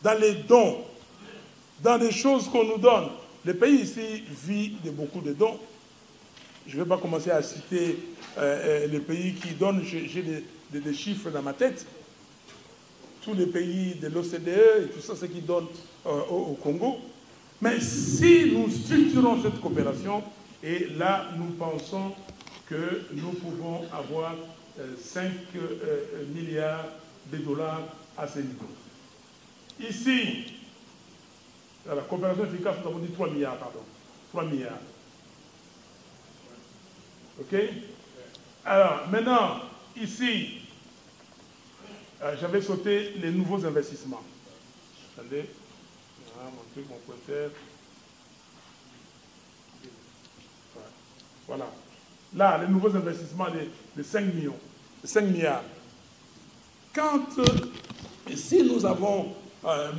S1: Dans les dons, dans les choses qu'on nous donne, le pays ici vit de beaucoup de dons. Je ne vais pas commencer à citer les pays qui donnent, j'ai des chiffres dans ma tête. Tous les pays de l'OCDE et tout ça, c'est qui donnent au Congo. Mais si nous structurons cette coopération, et là, nous pensons que nous pouvons avoir 5 milliards de dollars à ce niveau. Ici, la coopération efficace, nous avons dit 3 milliards, pardon. 3 milliards. OK? Alors, maintenant, ici, j'avais sauté les nouveaux investissements. Attendez. Mon truc, mon pointeur. Voilà. là, les nouveaux investissements de 5 millions, 5 milliards. Si nous avons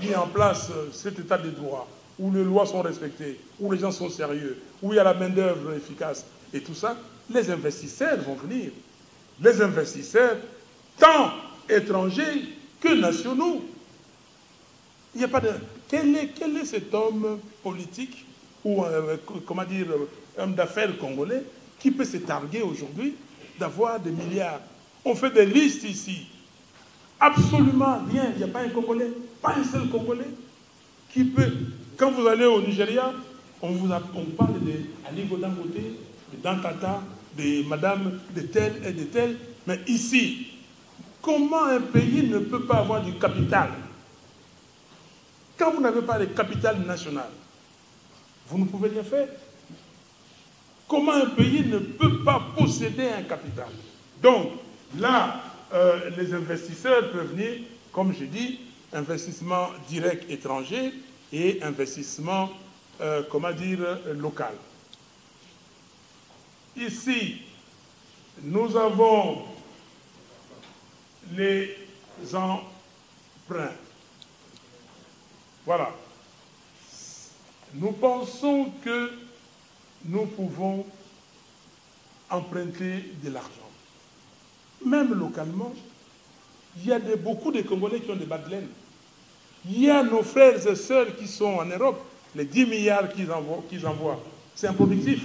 S1: mis en place cet état de droit, où les lois sont respectées, où les gens sont sérieux, où il y a la main-d'œuvre efficace et tout ça, les investisseurs vont venir. Les investisseurs, tant étrangers que nationaux. Il n'y a pas de... Quel est cet homme politique ou, comment dire, homme d'affaires congolais qui peut se targuer aujourd'hui d'avoir des milliards? On fait des listes ici. Absolument rien. Il n'y a pas un Congolais, pas un seul Congolais qui peut... Quand vous allez au Nigeria, on parle de Aliko Dangote, de Dantata, de madame de tel et de tel. Mais ici, comment un pays ne peut pas avoir du capital? Quand vous n'avez pas de capital national, vous ne pouvez rien faire. Comment un pays ne peut pas posséder un capital? Donc, là, les investisseurs peuvent venir, comme je dis, investissement direct étranger et investissement, comment dire, local. Ici, nous avons les emprunts. Voilà. Nous pensons que nous pouvons emprunter de l'argent. Même localement, il y a beaucoup de Congolais qui ont des bas de laine. Il y a nos frères et sœurs qui sont en Europe, les 10 milliards qu'ils envoient. C'est improductif.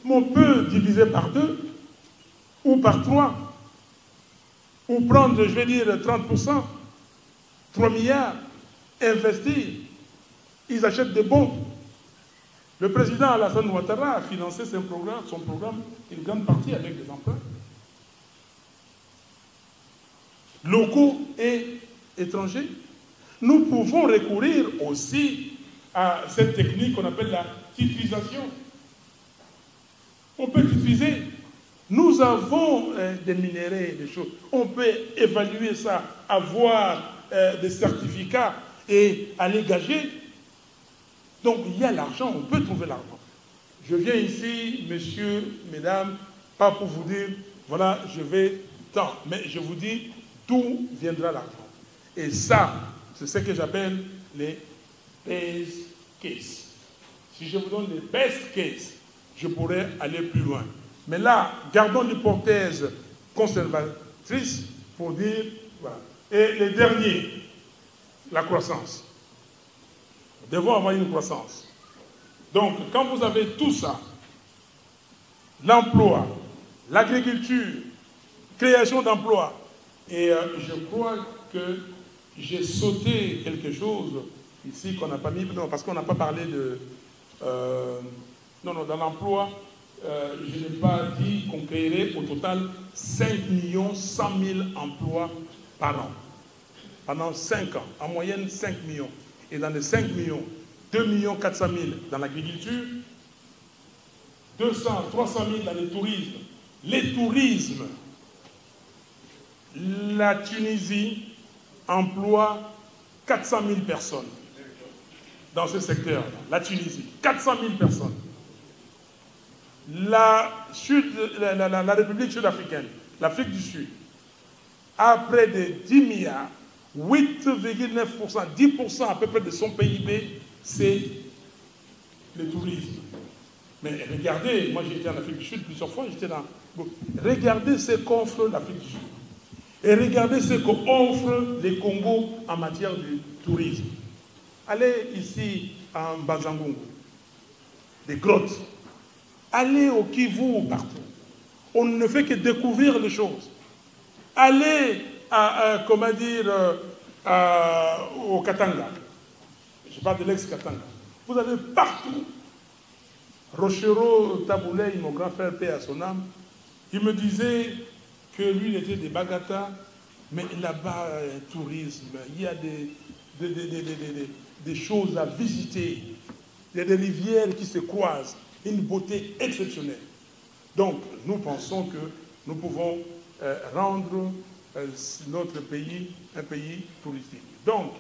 S1: Mais on peut diviser par 2 ou par 3, ou prendre, je vais dire, 30%, 3 milliards, investir. Ils achètent des bons. Le président Alassane Ouattara a financé son programme, une grande partie avec des emprunts locaux et étrangers. Nous pouvons recourir aussi à cette technique qu'on appelle la titrisation. On peut titriser. Nous avons des minéraux, des choses. On peut évaluer ça, avoir des certificats et aller gager. Donc il y a l'argent, on peut trouver l'argent. Je viens ici, messieurs, mesdames, pas pour vous dire, voilà, je vais tant, mais je vous dis d'où viendra l'argent. Et ça, c'est ce que j'appelle les best cases. Si je vous donne les best cases, je pourrais aller plus loin. Mais là, gardons l'hypothèse conservatrice pour dire, voilà. Et les derniers, la croissance. Nous devons avoir une croissance. Donc, quand vous avez tout ça, l'emploi, l'agriculture, création d'emplois, et je crois que j'ai sauté quelque chose ici qu'on n'a pas mis, non, parce qu'on n'a pas parlé de... non, dans l'emploi, je n'ai pas dit qu'on créerait au total 5 100 000 emplois par an. Pendant 5 ans, en moyenne 5 millions. Et dans les 5 millions, 2 400 000 dans l'agriculture, 200 300 000 dans le tourisme. Les tourismes, la Tunisie emploie 400 000 personnes dans ce secteur. La Tunisie, 400 000 personnes. La République sud-africaine, l'Afrique du Sud, a près de 10 milliards, 8,9%, 10% à peu près de son PIB, c'est le tourisme. Mais regardez, moi j'ai été en Afrique du Sud plusieurs fois, j'étais dans... Regardez ce qu'offre l'Afrique du Sud. Et regardez ce qu'offre les Congos en matière de tourisme. Allez ici en Bazangongo, des grottes. Allez au Kivu, partout. On ne fait que découvrir les choses. Allez comment dire, au Katanga. Je parle de l'ex-Katanga. Vous avez partout. Rochero Taboulay, mon grand frère, paix à son âme, il me disait que lui, il était des Bagata, mais là-bas, tourisme, il y a des choses à visiter. Il y a des rivières qui se croisent. Une beauté exceptionnelle. Donc, nous pensons que nous pouvons rendre notre pays un pays touristique. Donc,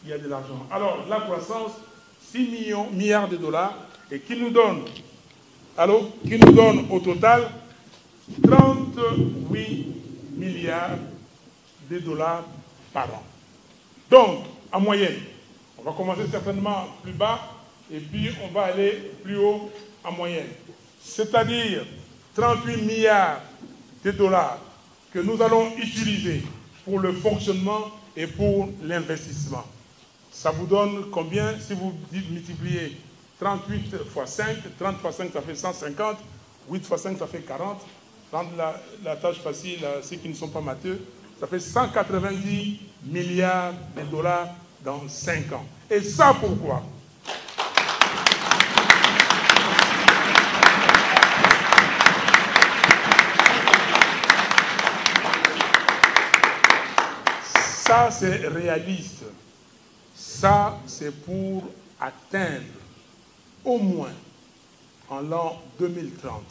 S1: il y a de l'argent. Alors, la croissance, 6 milliards de dollars, et qui nous donne au total 38 milliards de dollars par an. Donc, en moyenne, on va commencer certainement plus bas et puis on va aller plus haut en moyenne. C'est-à-dire 38 milliards de dollars que nous allons utiliser pour le fonctionnement et pour l'investissement. Ça vous donne combien si vous multipliez 38 x 5, 30 x 5 ça fait 150, 8 x 5 ça fait 40, rendre la tâche facile à ceux qui ne sont pas matheux, ça fait 190 milliards de dollars dans 5 ans. Et ça pourquoi? Ça, c'est réaliste. Ça, c'est pour atteindre au moins en l'an 2030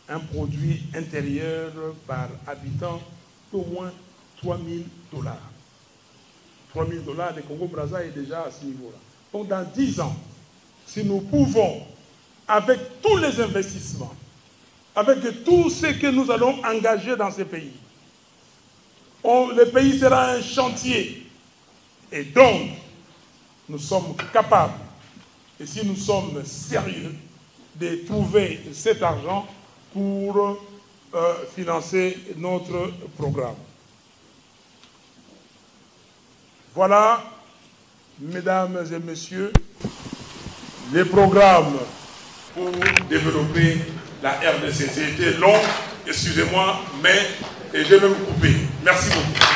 S1: un produit intérieur par habitant d'au moins 3 000 $. 3 000 $, le Congo-Brazza est déjà à ce niveau-là. Donc, dans 10 ans, si nous pouvons, avec tous les investissements, avec tout ce que nous allons engager dans ces pays, le pays sera un chantier. Et donc, nous sommes capables, et si nous sommes sérieux, de trouver cet argent pour financer notre programme. Voilà, mesdames et messieurs, les programmes pour développer la RDC. C'était long, excusez-moi, mais je vais me couper. Merci beaucoup.